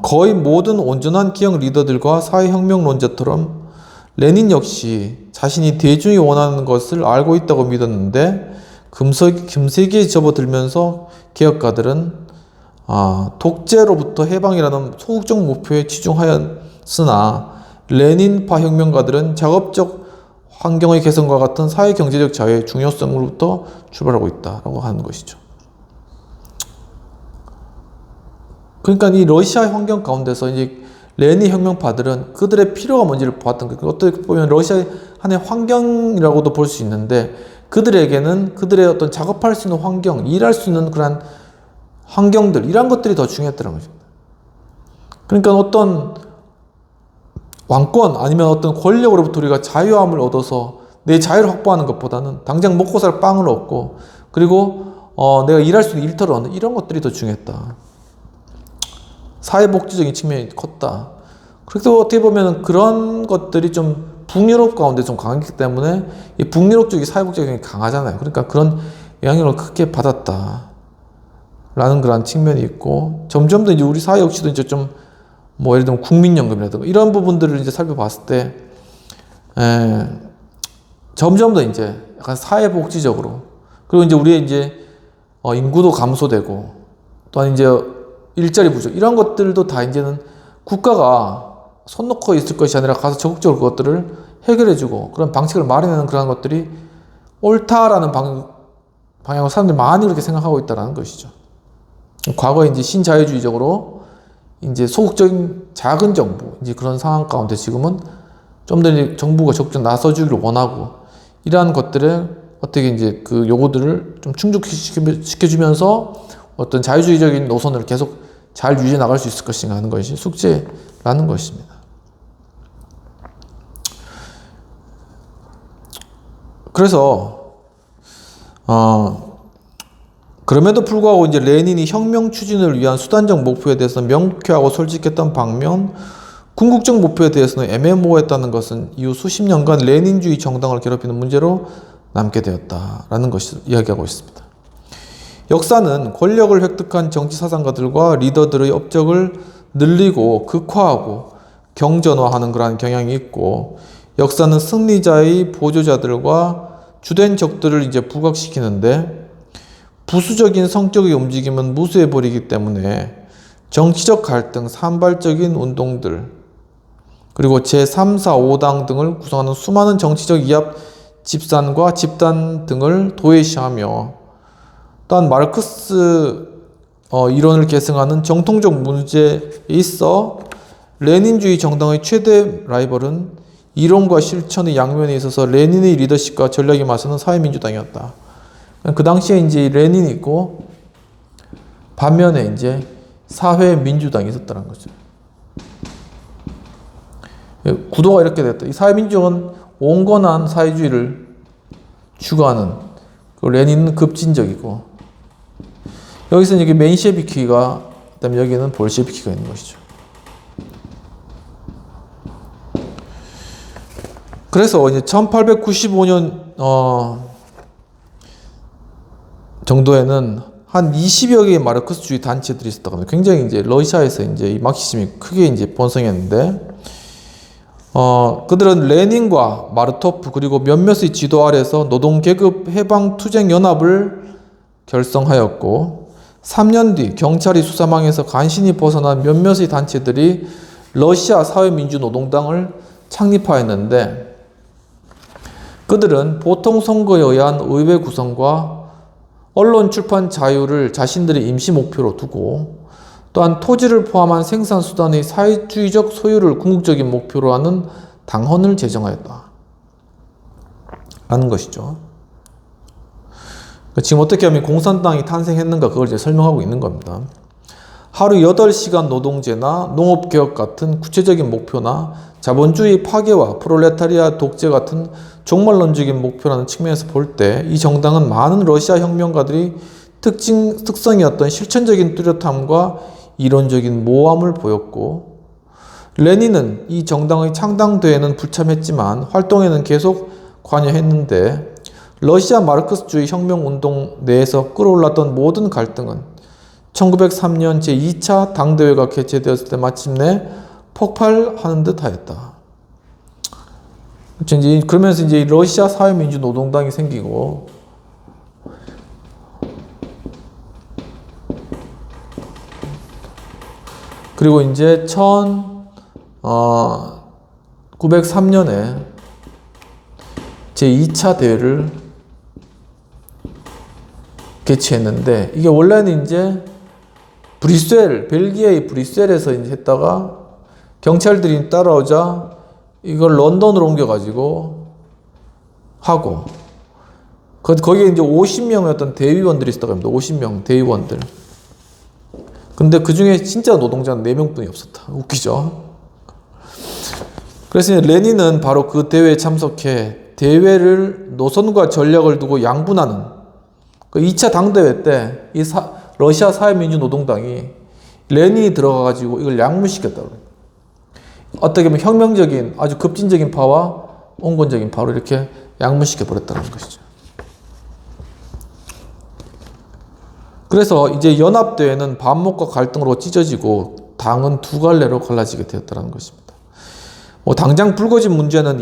거의 모든 온전한 기억 리더들과 사회혁명론자처럼 레닌 역시 자신이 대중이 원하는 것을 알고 있다고 믿었는데, 금세기에 접어들면서 개혁가들은 독재로부터 해방이라는 소극적 목표에 치중하였으나, 레닌파 혁명가들은 작업적 환경의 개선과 같은 사회 경제적 자유의 중요성으로부터 출발하고 있다라고 하는 것이죠. 그러니까 이 러시아 환경 가운데서 이제 레닌 혁명파들은 그들의 필요가 뭔지를 보았던 거예요. 어떻게 보면 러시아의 하나의 환경이라고도 볼 수 있는데, 그들에게는 그들의 어떤 작업할 수 있는 환경, 일할 수 있는 그런 환경들, 이런 것들이 더 중요했다는 거죠. 그러니까 어떤 왕권 아니면 어떤 권력으로부터 우리가 자유함을 얻어서 내 자유를 확보하는 것보다는 당장 먹고 살 빵을 얻고, 그리고 내가 일할 수 있는 일터를 얻는 이런 것들이 더 중요했다. 사회복지적인 측면이 컸다. 그래서 어떻게 보면 그런 것들이 좀 북유럽 가운데 좀 강했기 때문에 이 북유럽 쪽이 사회복지적인 강하잖아요. 그러니까 그런 영향을 크게 받았다 라는 그런 측면이 있고, 점점 더 이제 우리 사회 역시도 이제 좀 예를 들면 국민연금이라든가 이런 부분들을 이제 살펴봤을 때 점점 더 이제 약간 사회복지적으로, 그리고 이제 우리의 이제 인구도 감소되고, 또한 이제 일자리 부족, 이런 것들도 다 이제는 국가가 손 놓고 있을 것이 아니라 가서 적극적으로 그것들을 해결해주고 그런 방식을 마련하는 그런 것들이 옳다라는 방향으로 사람들이 많이 그렇게 생각하고 있다는 것이죠. 과거에 이제 신자유주의적으로 이제 소극적인 작은 정부, 이제 그런 상황 가운데 지금은 좀 더 정부가 적극적으로 나서주기를 원하고, 이러한 것들에 어떻게 이제 그 요구들을 좀 충족시켜주면서 어떤 자유주의적인 노선을 계속 잘 유지해 나갈 수 있을 것인가 하는 것이 숙제라는 것입니다. 그래서 그럼에도 불구하고 이제 레닌이 혁명 추진을 위한 수단적 목표에 대해서 명쾌하고 솔직했던 반면, 궁극적 목표에 대해서는 애매모호했다는 것은 이후 수십 년간 레닌주의 정당을 괴롭히는 문제로 남게 되었다라는 것을 이야기하고 있습니다. 역사는 권력을 획득한 정치 사상가들과 리더들의 업적을 늘리고 극화하고 경전화하는 그러한 경향이 있고, 역사는 승리자의 보조자들과 주된 적들을 이제 부각시키는데, 부수적인 성격의 움직임은 무수해버리기 때문에 정치적 갈등, 산발적인 운동들, 그리고 제3, 4, 5당 등을 구성하는 수많은 정치적 이합 집산과 집단 등을 도외시하며, 또한 마르크스 이론을 계승하는 정통적 문제에 있어 레닌주의 정당의 최대 라이벌은 이론과 실천의 양면에 있어서 레닌의 리더십과 전략에 맞서는 사회민주당이었다. 그 당시에 이제 레닌이 있고 반면에 이제 사회민주당이 있었다는 거죠. 구도가 이렇게 됐다. 이 사회민주당은 온건한 사회주의를 추구하는, 레닌은 급진적이고, 여기서 이게 맨셰비키가, 그다음에 여기는 볼셰비키가 있는 것이죠. 그래서 이제 1895년 정도에는 한 20여 개의 마르크스주의 단체들이 있었다고 합니다. 굉장히 이제 러시아에서 이제 이 마르크시즘이 크게 이제 번성했는데, 그들은 레닌과 마르토프 그리고 몇몇의 지도 아래서 노동계급 해방투쟁연합을 결성하였고, 3년 뒤 경찰이 수사망에서 간신히 벗어난 몇몇의 단체들이 러시아 사회민주노동당을 창립하였는데, 그들은 보통 선거에 의한 의회 구성과 언론 출판 자유를 자신들의 임시 목표로 두고, 또한 토지를 포함한 생산수단의 사회주의적 소유를 궁극적인 목표로 하는 당헌을 제정하였다 라는 것이죠. 지금 어떻게 하면 공산당이 탄생했는가, 그걸 이제 설명하고 있는 겁니다. 하루 8시간 노동제나 농업개혁 같은 구체적인 목표나 자본주의 파괴와 프롤레타리아 독재 같은 종말론적인 목표라는 측면에서 볼 때 이 정당은 많은 러시아 혁명가들이 특성이었던 실천적인 뚜렷함과 이론적인 모호함을 보였고, 레닌은 이 정당의 창당대에는 불참했지만 활동에는 계속 관여했는데, 러시아 마르크스주의 혁명운동 내에서 끌어올랐던 모든 갈등은 1903년 제2차 당대회가 개최되었을 때 마침내 폭발하는 듯 하였다. 그러면서 이제 러시아 사회민주노동당이 생기고, 그리고 이제 1903년에 제2차 대회를 개최했는데, 이게 원래는 이제 벨기에의 브뤼셀에서 이제 했다가 경찰들이 따라오자 이걸 런던으로 옮겨가지고 하고, 거기에 이제 50명의 어떤 대의원들이 있었다고 합니다. 50명 대의원들. 근데 그 중에 진짜 노동자는 4명뿐이 없었다. 웃기죠? 그래서 레닌은 바로 그 대회에 참석해 대회를 노선과 전략을 두고 양분하는 그 2차 당대회 때 이 러시아 사회민주노동당이 레닌이 들어가가지고 이걸 양분시켰다고 해요. 어떻게 보면 혁명적인 아주 급진적인 파와 온건적인 파로 이렇게 양분시켜버렸다는 것이죠. 그래서 이제 연합대회는 반목과 갈등으로 찢어지고 당은 두 갈래로 갈라지게 되었다는 것입니다. 당장 불거진 문제는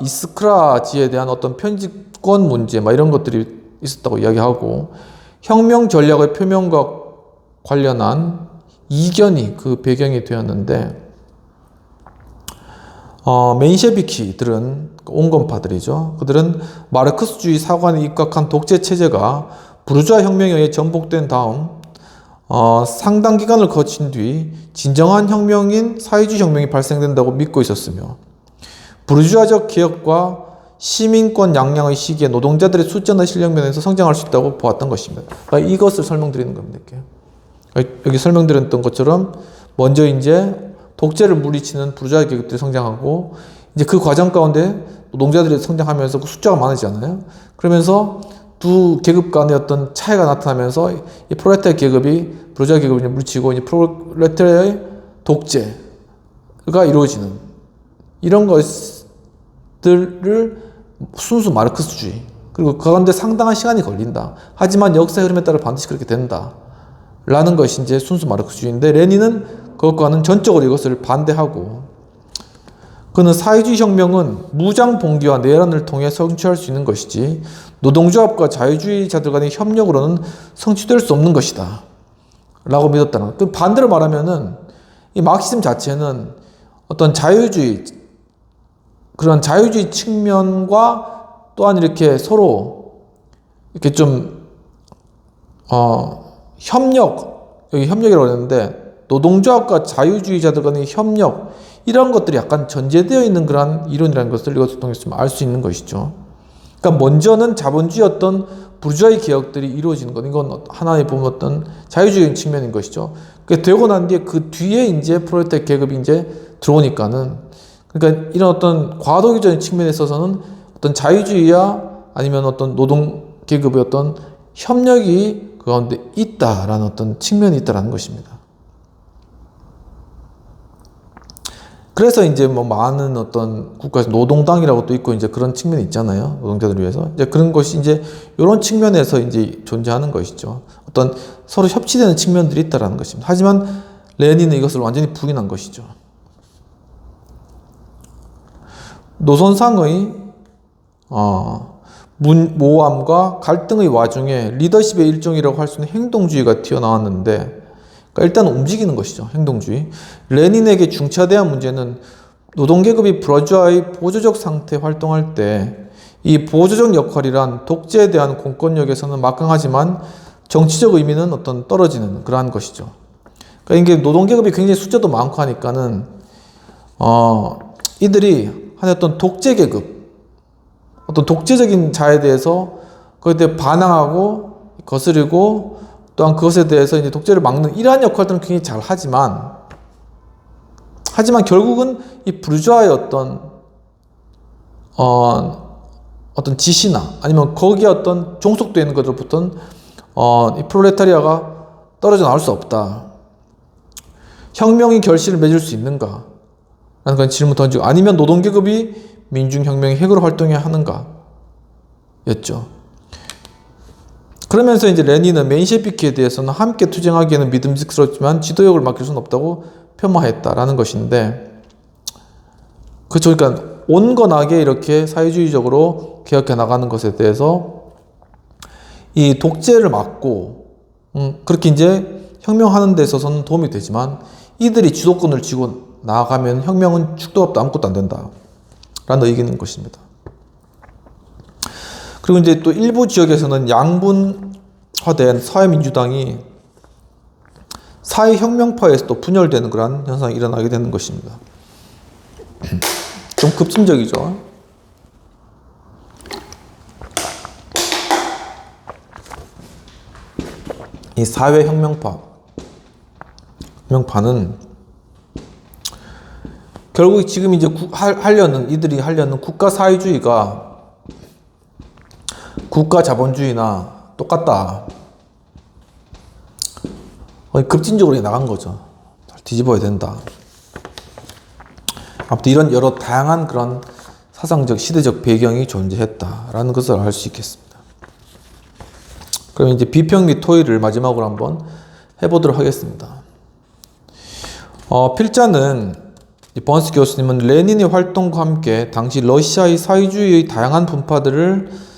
이스크라지에 대한 어떤 편집권 문제, 이런 것들이 있었다고 이야기하고, 혁명 전략의 표명과 관련한 이견이 그 배경이 되었는데, 멘셰비키들은 온건파들이죠. 그들은 마르크스주의 사관에 입각한 독재 체제가 부르주아 혁명에 의해 전복된 다음 상당 기간을 거친 뒤 진정한 혁명인 사회주의 혁명이 발생된다고 믿고 있었으며, 부르주아적 개혁과 시민권 양량의 시기에 노동자들의 숫자나 실력 면에서 성장할 수 있다고 보았던 것입니다. 이것을 설명드리는 겁니다. 여기 설명드렸던 것처럼 먼저 이제 독재를 물리치는 부르주아 계급들이 성장하고, 이제 그 과정 가운데 노동자들이 성장하면서 그 숫자가 많아지잖아요. 그러면서 두 계급 간의 어떤 차이가 나타나면서 이 프롤레타리아 계급이 부르주아 계급을 물리치고 이제 프롤레타리아의 독재가 이루어지는 이런 것들을 순수 마르크스주의, 그리고 그 가운데 상당한 시간이 걸린다. 하지만 역사의 흐름에 따라 반드시 그렇게 된다. 라는 것이 이제 순수 마르크스주의인데, 레닌은 그것과는 전적으로 이것을 반대하고, 그는 사회주의 혁명은 무장 봉기와 내란을 통해 성취할 수 있는 것이지 노동조합과 자유주의자들 간의 협력으로는 성취될 수 없는 것이다. 라고 믿었다는 것. 반대로 말하면은 이 마르크시즘 자체는 어떤 그런 자유주의 측면과 또한 이렇게 서로 이렇게 좀 여기 협력이라고 했는데, 노동조합과 자유주의자들 간의 협력, 이런 것들이 약간 전제되어 있는 그런 이론이라는 것을 이것을 통해서 알 수 있는 것이죠. 그러니까 먼저는 자본주의 어떤 부르주아의 개혁들이 이루어지는 것, 이건 하나의 보면 어떤 자유주의적인 측면인 것이죠. 그게 되고 난 뒤에 그 뒤에 이제 프롤레타리아 계급이 이제 들어오니까는, 그러니까 이런 어떤 과도기적인 측면에 있어서는 어떤 자유주의야 아니면 어떤 노동 계급의 어떤 협력이 그 가운데 있다라는 어떤 측면이 있다라는 것입니다. 그래서 이제 많은 어떤 국가에서 노동당이라고 또 있고 이제 그런 측면이 있잖아요. 노동자들을 위해서. 이제 그런 것이 이제 이런 측면에서 이제 존재하는 것이죠. 어떤 서로 협치되는 측면들이 있다라는 것입니다. 하지만 레닌은 이것을 완전히 부인한 것이죠. 노선상의 모함과 갈등의 와중에 리더십의 일종이라고 할 수 있는 행동주의가 튀어나왔는데, 그러니까 일단 움직이는 것이죠. 행동주의. 레닌에게 중차대한 문제는 노동계급이 부르주아의 보조적 상태에 활동할 때 이 보조적 역할이란 독재에 대한 공권력에서는 막강하지만 정치적 의미는 어떤 떨어지는 그러한 것이죠. 그러니까 이게 노동계급이 굉장히 숫자도 많고 하니까는 이들이 한 어떤 독재계급, 어떤 독재적인 자에 대해서 그에 대해 반항하고 거스르고, 또한 그것에 대해서 이제 독재를 막는 이러한 역할들은 굉장히 잘 하지만 결국은 이 부르주아의 어떤 지시나 아니면 거기에 어떤 종속되어 있는 것으로부터는 이 프롤레타리아가 떨어져 나올 수 없다. 혁명이 결실을 맺을 수 있는가? 라는 그런 질문 던지고, 아니면 노동계급이 민중혁명의 핵으로 활동해야 하는가? 였죠. 그러면서 이제 레닌은 맨셰비키에 대해서는 함께 투쟁하기에는 믿음직스럽지만 지도력을 맡길 수는 없다고 폄하했다라는 것인데, 그렇죠. 그러니까 온건하게 이렇게 사회주의적으로 개혁해 나가는 것에 대해서 이 독재를 막고, 그렇게 이제 혁명하는 데 있어서는 도움이 되지만 이들이 주도권을 쥐고 나아가면 혁명은 축도 없다, 아무것도 안 된다 라는 의견인 것입니다. 그리고 이제 또 일부 지역에서는 양분화된 사회민주당이 사회혁명파에서 또 분열되는 그런 현상이 일어나게 되는 것입니다. 좀 급진적이죠. 이 혁명파는 결국 지금 이제 이들이 하려는 국가 사회주의가 국가 자본주의나 똑같다. 급진적으로 나간 거죠. 뒤집어야 된다. 아무튼 이런 여러 다양한 그런 사상적, 시대적 배경이 존재했다라는 것을 알 수 있겠습니다. 그럼 이제 비평 및 토의를 마지막으로 한번 해보도록 하겠습니다. 필자는 번스 교수님은 레닌의 활동과 함께 당시 러시아의 사회주의의 다양한 분파들을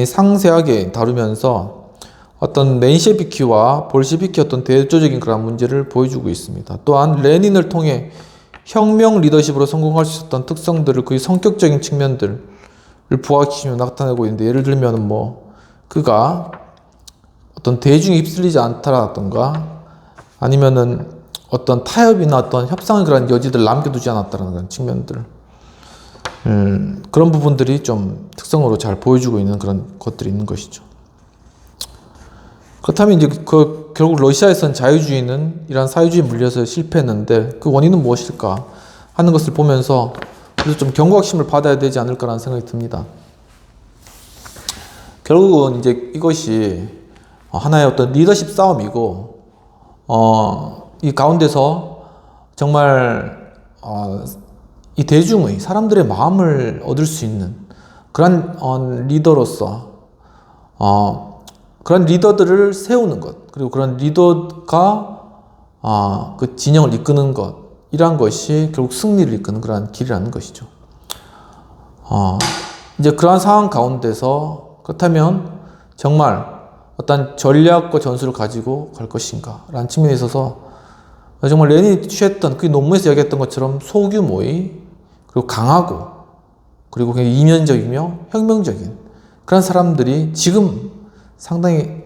상세하게 다루면서 어떤 맨셰비키와 볼셰비키 어떤 대조적인 그런 문제를 보여주고 있습니다. 또한 레닌을 통해 혁명 리더십으로 성공할 수 있었던 특성들을, 그의 성격적인 측면들을 부각시키며 나타내고 있는데, 예를 들면 그가 어떤 대중에 휩쓸리지 않다라던가 아니면은 어떤 타협이나 어떤 협상의 그런 여지들을 남겨두지 않았다는 그런 측면들, 그런 부분들이 좀 특성으로 잘 보여주고 있는 그런 것들이 있는 것이죠. 그렇다면 이제 결국 러시아에서는 자유주의는 이러한 사회주의 물려서 실패했는데 그 원인은 무엇일까 하는 것을 보면서 그래서 좀 경각심을 받아야 되지 않을까라는 생각이 듭니다. 결국은 이제 이것이 하나의 어떤 리더십 싸움이고, 이 가운데서 정말 이 대중의 사람들의 마음을 얻을 수 있는 그런 리더로서 그런 리더들을 세우는 것, 그리고 그런 리더가 그 진영을 이끄는 것, 이러한 것이 결국 승리를 이끄는 그러한 길이라는 것이죠. 이제 그러한 상황 가운데서 그렇다면 정말 어떤 전략과 전술을 가지고 갈 것인가 라는 측면에 있어서 정말 레닌이 취했던 그 논문에서 이야기했던 것처럼 소규모의, 그리고 강하고, 그리고 그냥 이면적이며 혁명적인 그런 사람들이 지금 상당히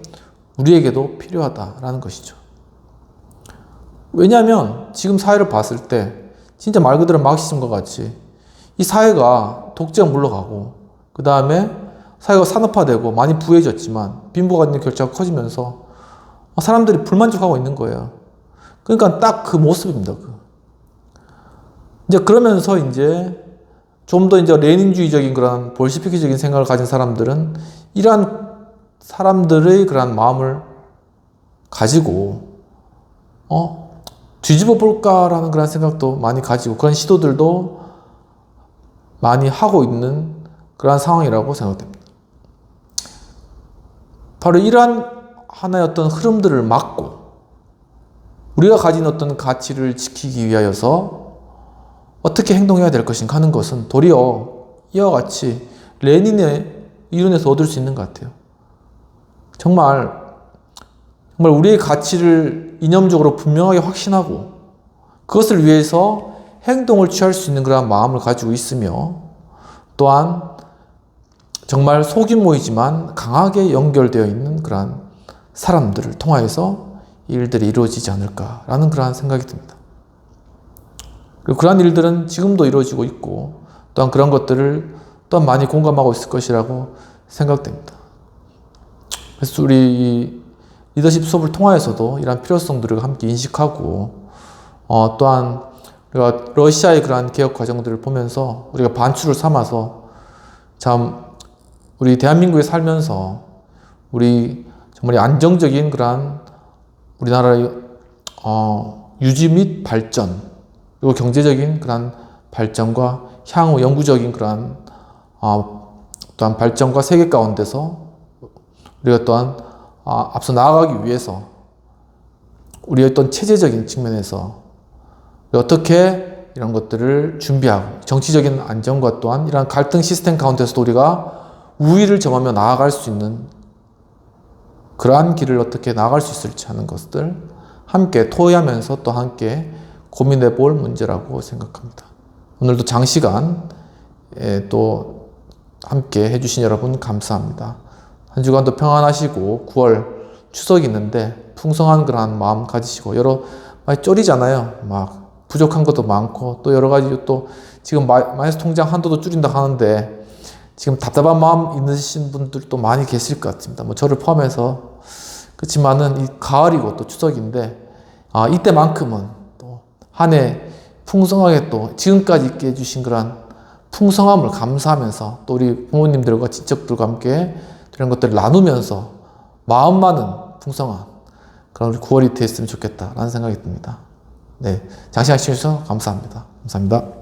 우리에게도 필요하다라는 것이죠. 왜냐하면 지금 사회를 봤을 때 진짜 말 그대로 막시즘과 같이 이 사회가 독재가 물러가고, 그 다음에 사회가 산업화되고 많이 부해졌지만 빈부가 있는 격차가 커지면서 사람들이 불만족하고 있는 거예요. 그러니까 딱 그 모습입니다. 이제 그러면서 이제 좀 더 이제 레닌주의적인 그런 볼시피키적인 생각을 가진 사람들은 이러한 사람들의 그런 마음을 가지고 뒤집어 볼까라는 그런 생각도 많이 가지고 그런 시도들도 많이 하고 있는 그런 상황이라고 생각됩니다. 바로 이러한 하나의 어떤 흐름들을 막고 우리가 가진 어떤 가치를 지키기 위하여서 어떻게 행동해야 될 것인가 하는 것은 도리어 이와 같이 레닌의 이론에서 얻을 수 있는 것 같아요. 정말 우리의 가치를 이념적으로 분명하게 확신하고 그것을 위해서 행동을 취할 수 있는 그런 마음을 가지고 있으며, 또한 정말 소규모이지만 강하게 연결되어 있는 그러한 사람들을 통하여서 일들이 이루어지지 않을까라는 그러한 생각이 듭니다. 그리고 그러한 일들은 지금도 이루어지고 있고, 또한 그런 것들을 또한 많이 공감하고 있을 것이라고 생각됩니다. 그래서 우리 이 리더십 수업을 통하여서도 이러한 필요성들을 함께 인식하고, 또한 우리가 러시아의 그러한 개혁 과정들을 보면서 우리가 반추를 삼아서 참 우리 대한민국에 살면서 우리 정말 안정적인 그러한 우리나라의 유지 및 발전, 그리고 경제적인 그러한 발전과 향후 영구적인 그러한 또한 발전과 세계 가운데서 우리가 또한 앞서 나아가기 위해서 우리의 어떤 체제적인 측면에서 어떻게 이런 것들을 준비하고 정치적인 안정과 또한 이런 갈등 시스템 가운데서도 우리가 우위를 점하며 나아갈 수 있는 그러한 길을 어떻게 나아갈 수 있을지 하는 것들 함께 토의하면서 또 함께 고민해 볼 문제라고 생각합니다. 오늘도 장시간 또 함께 해주신 여러분 감사합니다. 한 주간도 평안하시고 9월 추석이 있는데 풍성한 그러한 마음 가지시고 많이 쫄이잖아요. 막 부족한 것도 많고 또 여러 가지 또 지금 마이너스 통장 한도도 줄인다 하는데 지금 답답한 마음 있으신 분들도 많이 계실 것 같습니다. 뭐 저를 포함해서 그렇지만은 이 가을이고 또 추석인데 이때만큼은 또 한 해 풍성하게 또 지금까지 있게 해주신 그런 풍성함을 감사하면서 또 우리 부모님들과 친척들과 함께 이런 것들을 나누면서 마음만은 풍성한 그런 우리 9월이 됐으면 좋겠다라는 생각이 듭니다. 네, 장시간 시청해주셔서 감사합니다. 감사합니다.